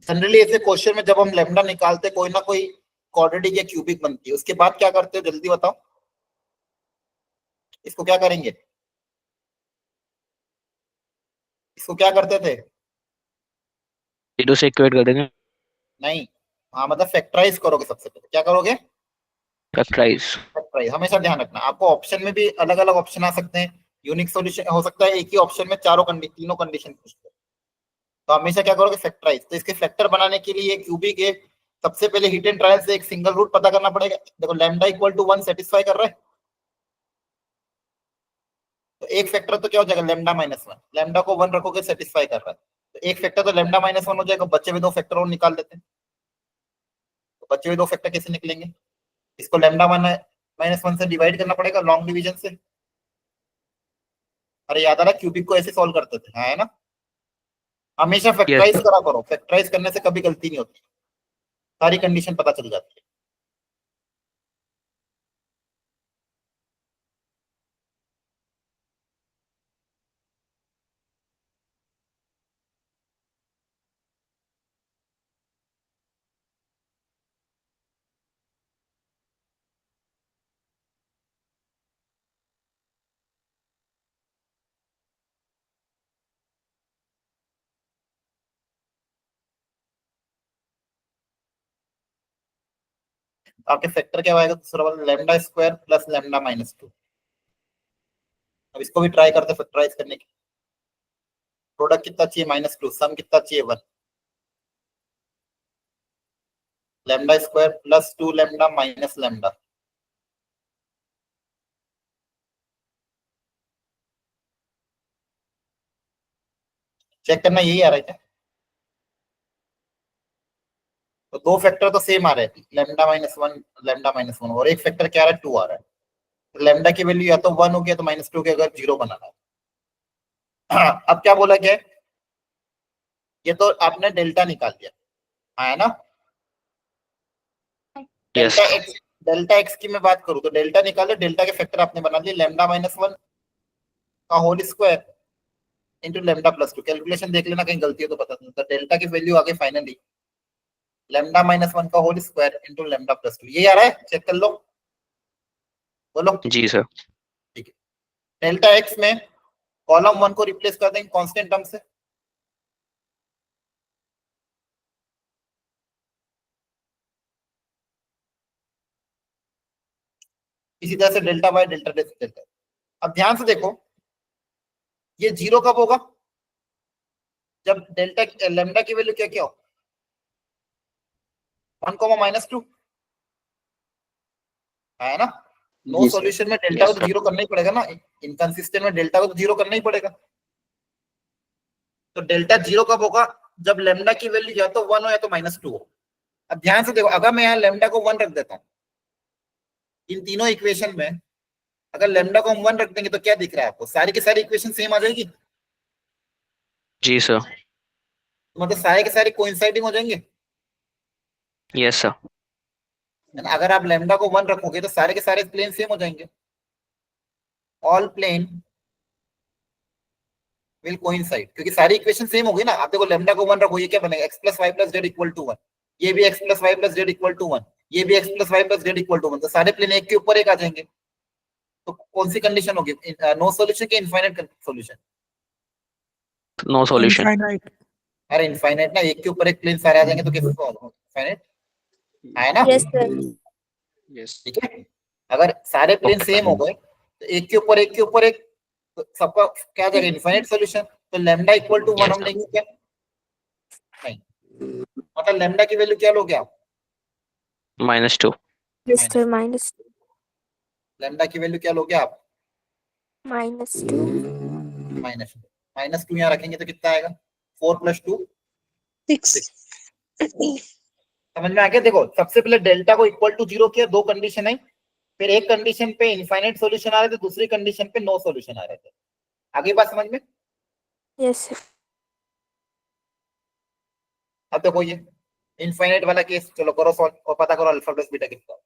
जनरली ऐसे क्वेश्चन में जब हम लेमडा निकालते कोई ना कोई क्वाड्रेटिक या क्यूबिक बनती है, उसके बाद क्या करते हो जल्दी बताओ? इसको क्या करेंगे? इसको क्या करते थे? जीरो से इक्वेट कर देंगे। नहीं, हाँ मतलब फैक्टराइज करोगे सबसे पहले। क्या करोगे? फैक्टराइज। फैक्टराइज। हमेशा ध्यान रखना, आपको ऑप्शन में भी अलग अलग ऑप्शन आ सकते हैं। यूनिक सॉल्यूशन हो सकता है एक ही ऑप्शन में तीनों कंडीशन पूछते हैं, तो हमेशा क्या करोगे? फैक्टराइज। तो इसके फैक्टर बनाने के लिए क्यूबिक है सबसे पहले हिट एंड ट्रायल से एक सिंगल रूट पता करना पड़ेगा। देखो लैम्डा इक्वल टू 1 सेटिस्फाई कर रहा है, तो एक फैक्टर तो क्या हो जाएगा लैम्डा माइनस 1, लैम्डा को 1 रखोगे सेटिस्फाई कर रहा है, तो एक फैक्टर तो लैम्डा माइनस 1 हो जाएगा। बच्चे में दो फैक्टर और निकाल देते हैं, तो बच्चे में दो फैक्टर कैसे निकलेंगे, इसको लैम्डा माइनस 1 से डिवाइड करना पड़ेगा लॉन्ग डिवीजन से। अरे याद आ रहा क्यूबिक को ऐसे सॉल्व करते थे, हाँ है ना। हमेशा यस फैक्टराइज सर। करा करो, फैक्टराइज करने से कभी गलती नहीं होती, सारी कंडीशन पता चल जाती है। आपके फैक्टर क्या आएगा दूसरा वाला, lambda square plus lambda minus 2। अब इसको भी ट्राई करते फैक्टराइज करने की। प्रोडक्ट कितना चाहिए -2, सम कितना चाहिए 1, lambda square plus 2 lambda minus lambda. Check करना यही आ रहा है क्या, तो दो फैक्टर तो सेम आ रहे हैं, लैम्डा -1 लैम्डा -1, और एक फैक्टर क्या आ रहा है 2 आ रहा है। तो लैम्डा की वैल्यू या तो 1 हो गया तो -2 के अगर 0 बनाना है। अब क्या बोला गया है, ये तो आपने डेल्टा निकाल दिया, हाँ है ना। यस डेल्टा एक्स की मैं बात करूं तो डेल्टा निकाले, डेल्टा के फैक्टर आपने बना लिए लैम्डा -1 का whole square into lambda plus 2। Calculation देख लेना कहीं गलती हो तो बता दूंगा। डेल्टा की वैल्यू आगे फाइनली लैम्डा -1 का whole square into lambda plus 2, ये आ रहा है, चेक कर लो, बोलो। जी सर। ठीक है, डेल्टा एक्स में कॉलम 1 को रिप्लेस कर देंगे कांस्टेंट टर्म से, इसी तरह से डेल्टा बाय डेल्टा डेल्टा। अब ध्यान से देखो, ये 0 कब होगा, जब डेल्टा लैम्डा की वैल्यू क्या क्या हो 1, -2, है ना। नो जी सर। सॉल्यूशन में डेल्टा को यस तो 0 करना ही पड़ेगा ना, इनकंसिस्टेंट में डेल्टा को तो 0 करना ही पड़ेगा। तो डेल्टा 0 कब होगा, जब लैम्डा की वैल्यू या तो 1 हो या तो -2 हो। अब ध्यान से देखो, अगर मैं यहाँ लैम्डा को 1 रख देता हूँ, इन तीनों इक्वेशन में अगर लैम्डा को हम 1 रख देंगे तो क्या दिख रहा है आपको, सारी की सारी इक्वेशन सेम आ जाएगी, जी सर। मतलब सारे के सारे कोइंसाइडिंग हो जाएंगे। Yes sir. अगर आप लैम्डा को 1 रखोगे तो सारे के सारे प्लेन सेम हो जाएंगे, ऑल प्लेन विल कोइंसाइड, क्योंकि सारी इक्वेशन सेम होगी ना। आप देखो लैम्डा को 1 रखो, ये क्या बनेगा, x plus y plus z equal to 1, ये भी x plus y plus z equal to 1, ये भी x plus y plus z equal to 1, तो सारे प्लेन एक के ऊपर एक आ जाएंगे। तो कौन सी कंडीशन होगी, नो सॉल्यूशन के infinite solution. No solution. Infinite. अरे इनफाइनाइट ना, एक के ऊपर एक प्लेन सारे आ जाएंगे तो कैसे सॉल्व होगा, इनफाइनाइट है ना। Yes sir. यस। ठीक है, अगर सारे प्लेन ओके सेम सर। हो गए तो एक के ऊपर एक के ऊपर एक, तो सबका क्या आ जाएगा इनफाइनाइट सॉल्यूशन। तो लैम्डा इक्वल टू 1 यस हम सर। लेंगे क्या, नहीं, मतलब लैम्डा की वैल्यू क्या लोगे आप, -2। यस सर -2 लैम्डा की वैल्यू क्या लोगे आप, -2 -2 यहाँ रखेंगे तो कितना आएगा 4 + 2 6। समझ में आ गया। देखो सबसे पहले डेल्टा को इक्वल टू 0 किया, दो कंडीशन आई, फिर एक कंडीशन पे इनफाइनाइट सॉल्यूशन आ रहे थे, दूसरी कंडीशन पे नो सॉल्यूशन आ रहे थे। आगे बात समझ में। Yes sir. अब देखो ये इनफाइनाइट वाला केस, चलो करो सॉल्व और पता करो अल्फा प्लस बीटा कितना।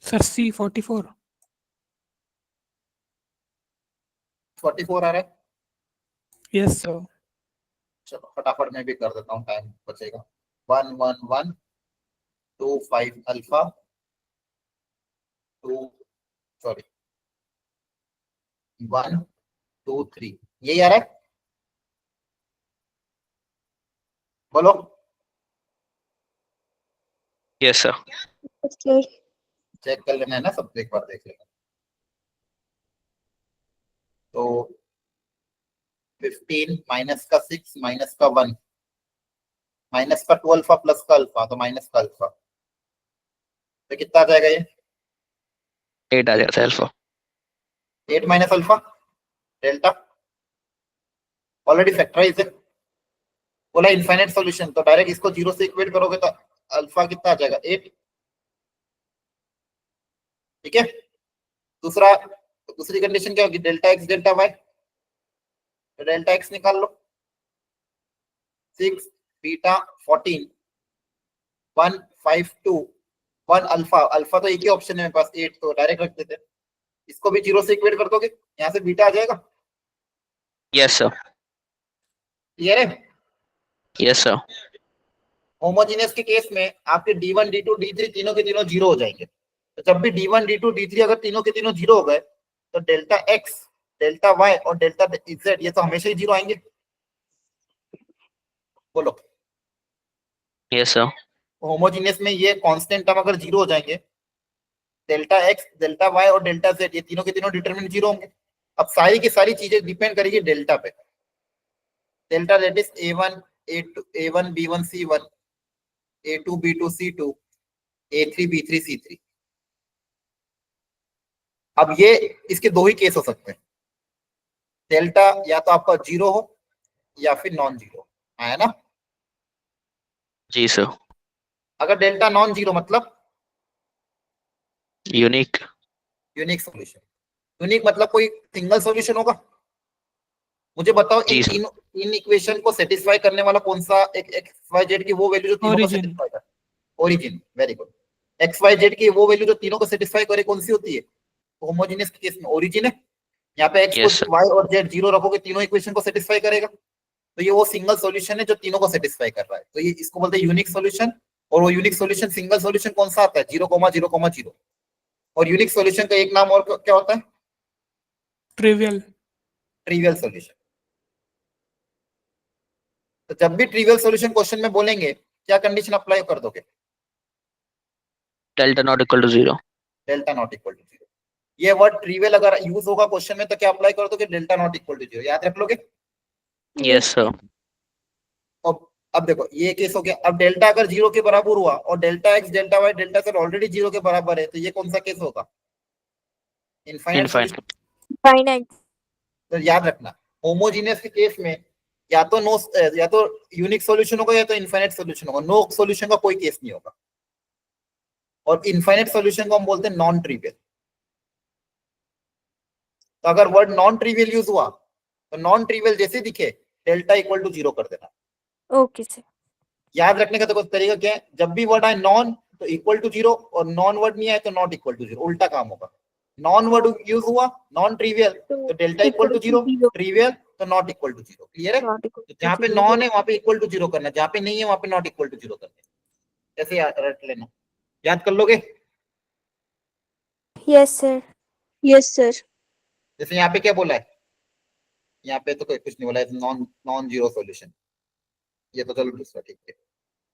Sir, C 44. 44 आ रहा है। Yes, sir. चलो फटाफट मैं भी कर देता हूँ, टाइम बचेगा। 1 1 1 2 5 अल्फा 2 सॉरी 1 2 3 यही आ रहा है, बोलो। Yes sir. सर चेक कर लेना है ना, सब एक बार देख लेना। तो 15 माइनस का 6 माइनस का 1 माइनस का 2 अल्फा प्लस का अल्फा, तो माइनस का अल्फा, तो कितना आ जाएगा ये? 8 आ जाता है alpha. 8 minus alpha delta already factorize है, बोला इनफाइनाइट सॉल्यूशन, तो डायरेक्ट इसको 0 से इक्वेट करोगे तो अल्फा कितना आ जाएगा? 8। ठीक है, दूसरी कंडीशन क्या होगी? डेल्टा एक्स डेल्टा वाई, तो डेल्टा एक्स निकाल लो। 6 बीटा 14 1 5 2 1 अल्फा, अल्फा तो एक ही ऑप्शन है मेरे पास 8, तो डायरेक्ट रख देते हैं। इसको भी 0 से इक्वेट कर दोगे, यहाँ से बीटा आ जाएगा। Yes sir. क्लियर है? Yes sir. होमोजेनियस के केस में आपके D1 D2 D3 तीनों के तीनों 0 हो जाएंगे। तो जब भी D1 D2 D3 अगर तीनों के तीनों 0 हो गए, तो डेल्टा एक्स डेल्टा वाई और डेल्टा जेड ये तो हमेशा ही 0 आएंगे। बोलो। Yes sir. होमोजेनियस में ये कांस्टेंट टर्म अगर 0 हो जाएंगे, डेल्टा एक्स डेल्टा वाई और डेल्टा जेड ये तीनों के तीनों डिटरमिनेंट 0 होंगे। अब सारी की सारी चीजें डिपेंड करेगी डेल्टा पे। Delta that is A1 A1 B1 C1 A2 B2 C2 A3 B3 C3। अब ये इसके दो ही केस हो सकते हैं, डेल्टा या तो आपका 0 हो या फिर नॉन जीरो, है ना? जी सर। अगर डेल्टा नॉन जीरो मतलब यूनिक। Unique solution. यूनिक मतलब कोई सिंगल सॉल्यूशन होगा। मुझे बताओ इन जी सर। तीन इक्वेशन को सेटिस्फाई करने वाला कौन सा एक एक्स वाई जेड की वो वैल्यू जो तीनों को Origin. सेटिस्फाई करे? Origin, very good. X y z की वो वैल्यू जो तीनों को सेटिस्फाई करे कौन सी होती है? होमोजेनियस के केस में ओरिजिन है। यहाँ पे एक्स यस को वाई और जेड 0 रखोगे, तीनों इक्वेशन को सेटिस्फाई करेगा, तो ये वो सिंगल सॉल्यूशन है जो तीनों को सेटिस्फाई कर रहा है, तो ये इसको बोलते हैं यूनिक सॉल्यूशन। और वो यूनिक सॉल्यूशन सिंगल सॉल्यूशन कौन सा आता है? 0,0,0। और यूनिक सॉल्यूशन का एक नाम और क्या होता है? Trivial. Trivial solution. तो जब भी ट्रिवियल सॉल्यूशन क्वेश्चन में बोलेंगे, क्या कंडीशन अप्लाई कर दोगे? Delta not equal to 0। Delta not equal to 0। ये वर्ड ट्रिवियल अगर यूज होगा क्वेश्चन में तो क्या अप्लाई कर दोगे? डेल्टा नॉट इक्वल टू 0, याद रख लोगे। Yes sir. अब देखो ये केस हो गया। अब डेल्टा अगर 0 के बराबर हुआ और delta x delta y delta z already 0 के बराबर है, तो ये कौन सा केस होगा? Infinite solution. इनफाइनाइट। तो याद रखना, होमोजेनियस के केस में या तो यूनिक सॉल्यूशन होगा या तो इनफाइनाइट सॉल्यूशन होगा, नो सॉल्यूशन का कोई केस नहीं होगा। और इनफाइनाइट सॉल्यूशन को हम बोलते हैं नॉन ट्रिवियल। तो अगर वर्ड नॉन ट्रिवियल यूज हुआ तो नॉन ट्रिवियल जैसे दिखे डेल्टा इक्वल टू 0 कर देना। Okay sir. याद रखने का तो तरीका क्या है? जब भी वर्ड आए नॉन तो इक्वल टू 0, और नॉन वर्ड नहीं आए तो नॉट इक्वल टू 0, उल्टा काम होगा। नॉन वर्ड यूज हुआ नॉन ट्रिवियल तो डेल्टा इक्वल टू 0, ट्रिवियल तो नॉट इक्वल टू 0। क्लियर है? तो जहाँ पे नॉन है वहां पे इक्वल टू 0 करना, जहाँ पे नहीं है वहां पे नॉट इक्वल टू 0 करना। ऐसे रट लेना, याद कर लोगे। Yes sir. Yes sir. जैसे यहाँ पे क्या बोला है? यहाँ पे तो कोई कुछ नहीं बोला है, नॉन जीरो सॉल्यूशन। ये तो चलो दूसरा, ठीक है।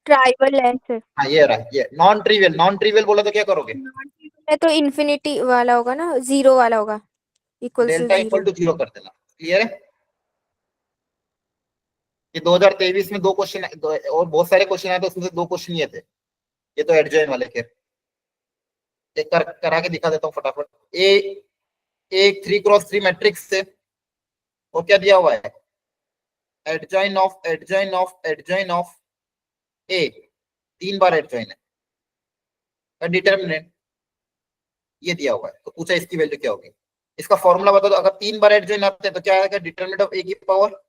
ट्राइवल है सर। हाँ ये रहा, ये नॉन ट्रिवियल बोला तो क्या करोगे? नॉन ट्रिवियल है तो इन्फिनिटी वाला होगा ना, 0 वाला होगा, equal to delta equal 0। To 0 कर देना। क्लियर है? ये 2023 में 2 क्वेश्चन और बहुत सारे क्वेश्चन आए थे, उसमें से 2 क्वेश्चन ये थे। ये तो एडजॉइन वाले के एक करा के दिखा देता हूँ फटाफट। एक 3x3 मैट्रिक्स से वो क्या दिया हुआ है? Adjoin of A 3 bar adjoin है का डिटरमिनेंट ये दिया हुआ है। तो पूछा इसकी वैल्यू क्या होगी? इसका फॉर्मूला बता दो। अगर 3 बार एडजॉइन आते हैं तो क्या आएगा? डिटरमिनेंट ऑफ ए की पावर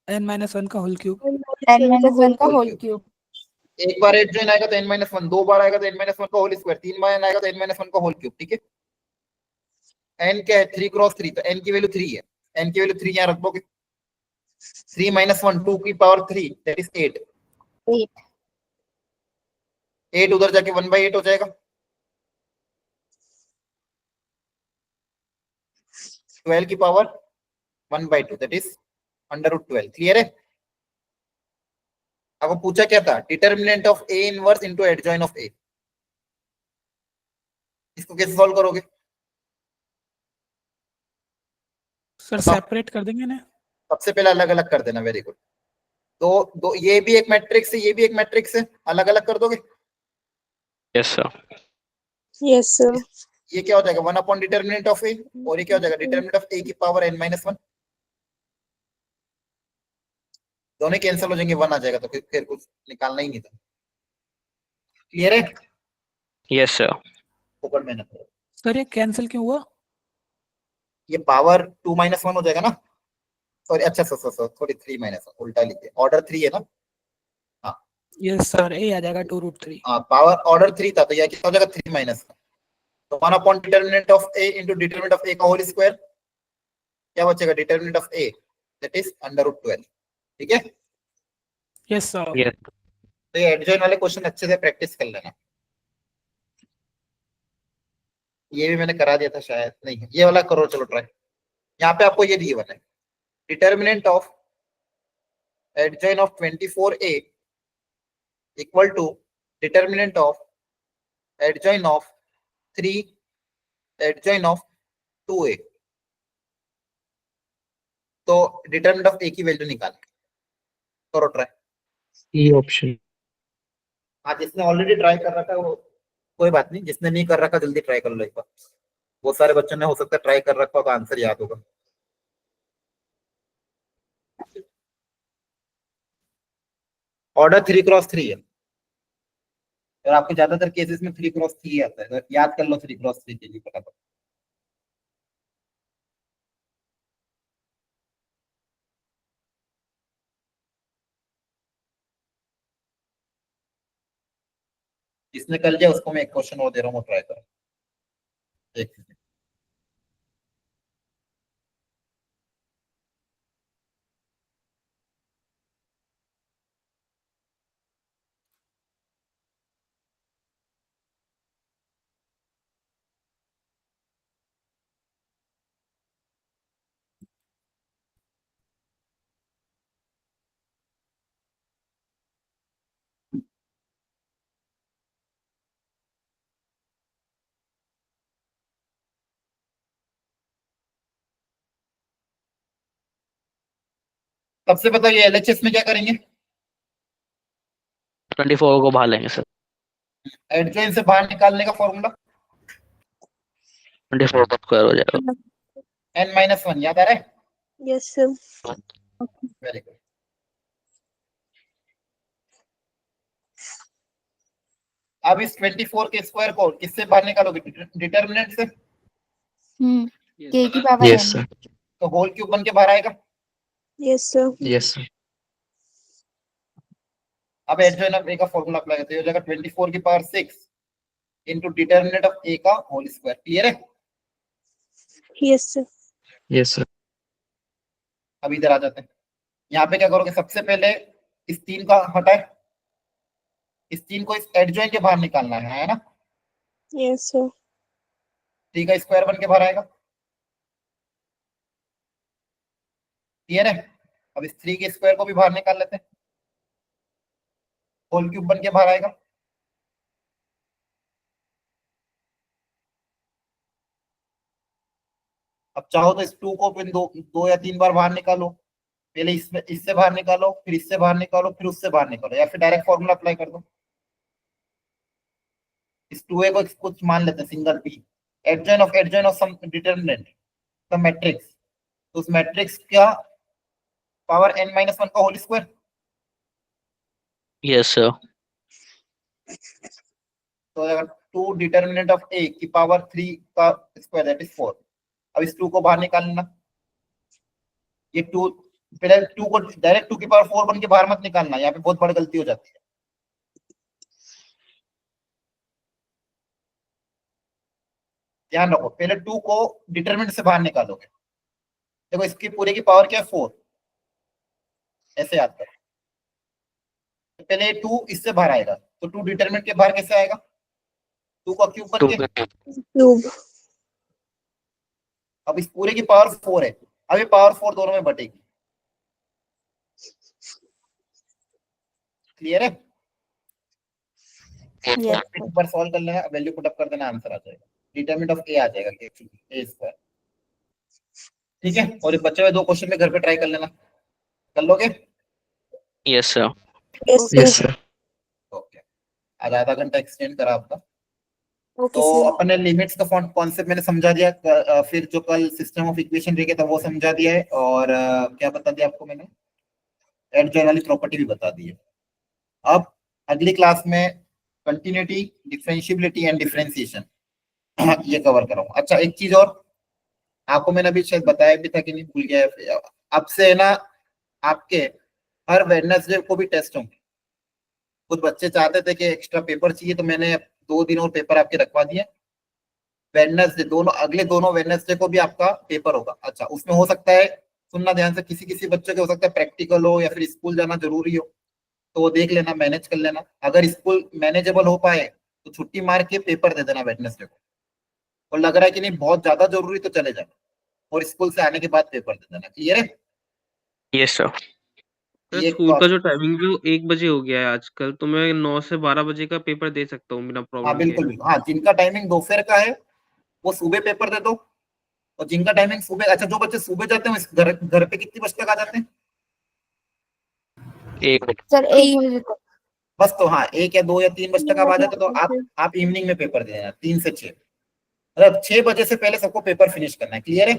n-1 का होल क्यूब। n-1 का होल क्यूब। एक बार एट जॉइन आएगा तो n-1, दो बार आएगा तो n-1 का होल स्क्वायर, तीन बार आएगा तो n-1 का होल क्यूब, ठीक है। n क्या है 3 क्रॉस 3, तो n की वैल्यू 3 है, n की वैल्यू 3 यहाँ रख दोगे, 3 - 1 2 की पावर 3 दैट इज 8, 8 उधर जाके 1/8 हो जाएगा, 12 की पावर 1/2 दैट इज √12। क्लियर है? आपको पूछा क्या था, determinant of A inverse into adjoint of A, इसको कैसे सॉल्व करोगे? सर बताओ। सेपरेट कर देंगे ना। सबसे पहले अलग अलग कर देना, वेरी गुड। तो दो ये भी एक मैट्रिक्स है, ये भी एक मैट्रिक्स है, अलग अलग कर दोगे। Yes sir. Yes sir. ये क्या हो जाएगा 1 अपॉन डिटर्मिनेंट ऑफ ए, और ये क्या हो जाएगा डिटर्मिनेंट ऑफ ए की पावर n-1, दोनों कैंसिल हो जाएंगे, 1 आ जाएगा, तो फिर कुछ निकालना ही नहीं था। क्लियर है? Yes sir. ऊपर मेहनत करो। सर ये कैंसिल क्यों हुआ? ये पावर 2 - 1 हो जाएगा ना, सॉरी, अच्छा सर थोड़ी 3 - 1 उल्टा लिखे, ऑर्डर 3 है ना, यस सर, ए आ जाएगा 2√3। हाँ पावर ऑर्डर 3 था, तो यह कितना हो जाएगा 3 - 1, तो 1 upon determinant of A into determinant of A का होल स्क्वायर, क्या बचेगा determinant of A that is √12, ठीक है। Yes sir. यस। तो ये एडजॉइन वाले क्वेश्चन अच्छे से प्रैक्टिस कर लेना, ये भी मैंने करा दिया था शायद, नहीं ये वाला करो, चलो ट्राई। यहाँ पे आपको ये दिए हुए हैं, determinant of adjoint of 24a equal to determinant of adjoint of 3 adjoint of 2a, तो डिटर्मिनेंट ऑफ a की वैल्यू निकाल, करो ट्राई। E option. हाँ जिसने ऑलरेडी ट्राई कर रखा है वो कोई बात नहीं, जिसने नहीं कर रखा जल्दी ट्राई कर लो एक बार, बहुत सारे बच्चों ने हो सकता है ट्राई कर रखा हो तो आंसर याद होगा। ऑर्डर 3 क्रॉस 3 है, और आपके ज्यादातर केसेस में 3 क्रॉस 3 आता है, तो याद कर लो 3 क्रॉस 3 के लिए फटाफट। जिसने कर लिया उसको मैं एक क्वेश्चन और दे रहा हूँ, ट्राई करो, एक सेकंड। सबसे पता ये एलएचएस में क्या करेंगे, 24 को बाहर लेंगे सर। एडजॉइन से बाहर निकालने का फॉर्मूला 24 का स्क्वायर हो जाएगा। n-1, याद आ रहा है? Yes sir. Very good. अब इस 24 के स्क्वायर को किससे बाहर निकालोगे, डिटर्मिनेंट से, के की पावर Yes, n। sir. तो होल क्यूब बन के बाहर आएगा। Yes sir. Yes, sir. अब एडजॉइन ऑफ ए का फॉर्मूला अप्लाई करते हो जाएगा 24 की power 6 into determinant of A का होल स्क्वायर। क्लियर है? Yes sir. Yes, sir. अब इधर आ जाते हैं, यहाँ पे क्या करोगे, सबसे पहले इस 3 का हटाए, इस 3 को इस एडजॉइन के बाहर निकालना है ना, यस सर। 3 का स्क्वायर बन के बाहर आएगा। क्लियर है? अब इस 3 के स्क्वायर को भी बाहर निकाल लेते हैं, होल क्यूब बन के बाहर आएगा। अब चाहो तो इस 2 को फिर दो या 3 बार बाहर निकालो, पहले इससे बाहर निकालो, फिर इससे बाहर निकालो, फिर उससे बाहर निकालो, या फिर डायरेक्ट फॉर्मूला अप्लाई कर दो। इस 2a को कुछ मान लेते हैं single p, adjoint of some determinant some matrix, तो उस मैट्रिक्स का पावर n-1 का होल स्क्वायर। Yes sir. तो अगर 2 डिटर्मिनेंट ऑफ a की पावर 3 का स्क्वायर दैट इज 4। अब इस 2 को बाहर निकाल लेना, ये 2 पहले 2 को डायरेक्ट 2 की पावर 4 बन के बाहर मत निकालना, यहाँ पे बहुत बड़ी गलती हो जाती है। ध्यान रखो, पहले 2 को डिटरमिनेंट से बाहर निकालोगे। देखो इसकी पूरे की पावर क्या है 4, ऐसे याद करो। पहले 2 इससे बाहर आएगा, तो 2 डिटरमिनेंट के बाहर कैसे आएगा, 2 का क्यूब करके। Cube. अब इस पूरे की पावर 4 है, अब ये पावर 4 दोनों में बटेगी। क्लियर है? Yes. एक बार सॉल्व कर लेना, वैल्यू पुट अप कर देना, आंसर आ जाएगा। डिटरमिनेंट ऑफ ए आ जाएगा एक्चुअली A²। ठीक है, और ये बचे हुए 2 क्वेश्चन में घर पे ट्राई कर लेना, कर लोगे? Yes sir. Yes, Yes, sir. sir. Okay, आज आधा घंटा एक्सटेंड करा आपका। Okay, तो sir. अपने लिमिट्स का कॉन्सेप्ट मैंने समझा दिया, फिर जो कल सिस्टम ऑफ इक्वेशन रहेगा था वो समझा दिया है, और क्या बता दिया आपको मैंने, एडजॉइन वाली प्रॉपर्टी भी बता दी है। अब अगली क्लास में कंटिन्यूटी, डिफरेंशिएबिलिटी एंड डिफरेंशिएशन ये कवर कराऊंगा। अच्छा, एक चीज और आपको मैंने अभी शायद बताया भी था कि नहीं, भूल गया है। अब से है ना, आपके हर वेडनेसडे को भी टेस्ट होंगे। कुछ बच्चे चाहते थे कि एक्स्ट्रा पेपर चाहिए, तो मैंने 2 दिन और पेपर आपके रखवा दिए। वेडनेसडे दोनों, अगले दोनों वेडनेसडे को भी आपका पेपर होगा। अच्छा, उसमें हो सकता है, सुनना ध्यान से, किसी किसी बच्चे के हो सकता है प्रैक्टिकल हो या फिर स्कूल जाना जरूरी हो, तो वो देख लेना, मैनेज कर लेना। अगर स्कूल मैनेजेबल हो पाए तो छुट्टी मार के पेपर दे देना वेडनेसडे को, और लग रहा है कि नहीं बहुत ज्यादा जरूरी तो चले जाना, और स्कूल से आने के बाद पेपर दे देना। क्लियर है? Yes sir. ये स्कूल का जो टाइमिंग जो 1 बजे हो गया है आजकल, तो मैं 9 से 12 बजे का पेपर दे सकता हूँ बिना हाँ प्रॉब्लम बिल्कुल के। बिल्कुल, हाँ जिनका टाइमिंग दोपहर का है वो सुबह पेपर दे दो, और जिनका टाइमिंग सुबह, अच्छा जो बच्चे सुबह जाते हैं घर पे कितनी बजे तक आ जाते हैं? 1 Sir, 1 बजे तक। बस, तो हाँ 1 या 2 या 3 बजे तक आप आ जाते, तो Okay. आप इवनिंग में पेपर दे देना 3 से 6, मतलब 6 बजे से पहले सबको पेपर फिनिश करना है। क्लियर है?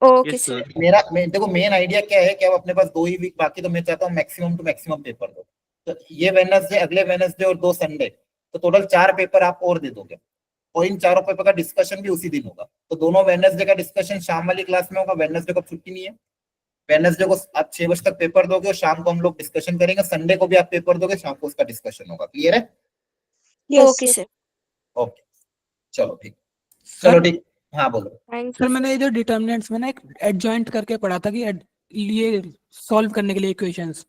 Okay, yes sir. सर। देखो मेन आइडिया क्या है कि अब अपने पास 2 ही वीक बाकी, तो मैं चाहता हूँ मैक्सिमम टू मैक्सिमम पेपर दो। तो ये वेडनेसडे, अगले वेडनेसडे और 2 संडे, तो टोटल 4 पेपर आप और दे दोगे, और इन चारों पेपर का डिस्कशन भी उसी दिन होगा। तो दोनों वेडनेसडे का डिस्कशन शाम वाली क्लास में होगा। वेडनेसडे को छुट्टी नहीं है, वेडनेसडे को आप 6 बजे तक पेपर दोगे और शाम को हम लोग डिस्कशन करेंगे। संडे को भी आप पेपर दोगे, शाम को उसका डिस्कशन होगा। क्लियर है? Yes, Okay, sir. sir. Okay, चलो ठीक, चलो सर ठीक, हाँ बोलो। Thank सर you, मैंने sir. ये जो डिटर्मिनेंट्स में ना एक एडजॉइंट करके पढ़ा था कि ये सॉल्व करने के लिए इक्वेशंस,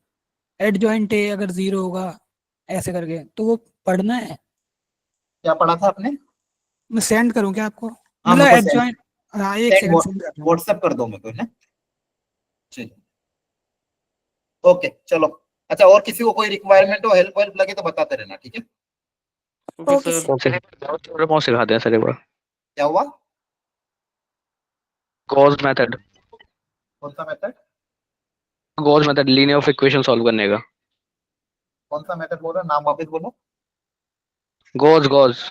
एडजॉइंट ए अगर 0 होगा ऐसे करके, तो वो पढ़ना है। क्या पढ़ा था आपने? मैं सेंड करूँ क्या आपको? हाँ मतलब मेरे को एडजॉइंट, हाँ एक सेकंड सेंड करता हूँ। व्हाट्सएप कर दो मेरे को ना। ठीक, ओके चलो। अच्छा, और किसी को कोई रिक्वायरमेंट हो, हेल्प वेल्प लगे तो बताते रहना, ठीक है? Okay Okay, sir. sir. थोड़ा बहुत सिखा दिया सर एक बार। क्या हुआ? गॉस मेथड, कौन सा method? Gauss method linear of equation solve करने का। कौन सा मेथड बोल रहे हो? नाम वापस बोलो। Gauss Gauss.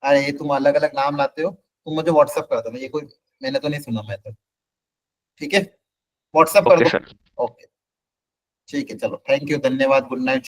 अरे ये तुम अलग अलग नाम लाते हो, तुम मुझे व्हाट्सएप कर दो, ये कोई मैंने तो नहीं सुना मेथड। ठीक है, व्हाट्सएप कर ओके दो। सर। ओके ठीक है, चलो थैंक यू, धन्यवाद, गुड नाइट।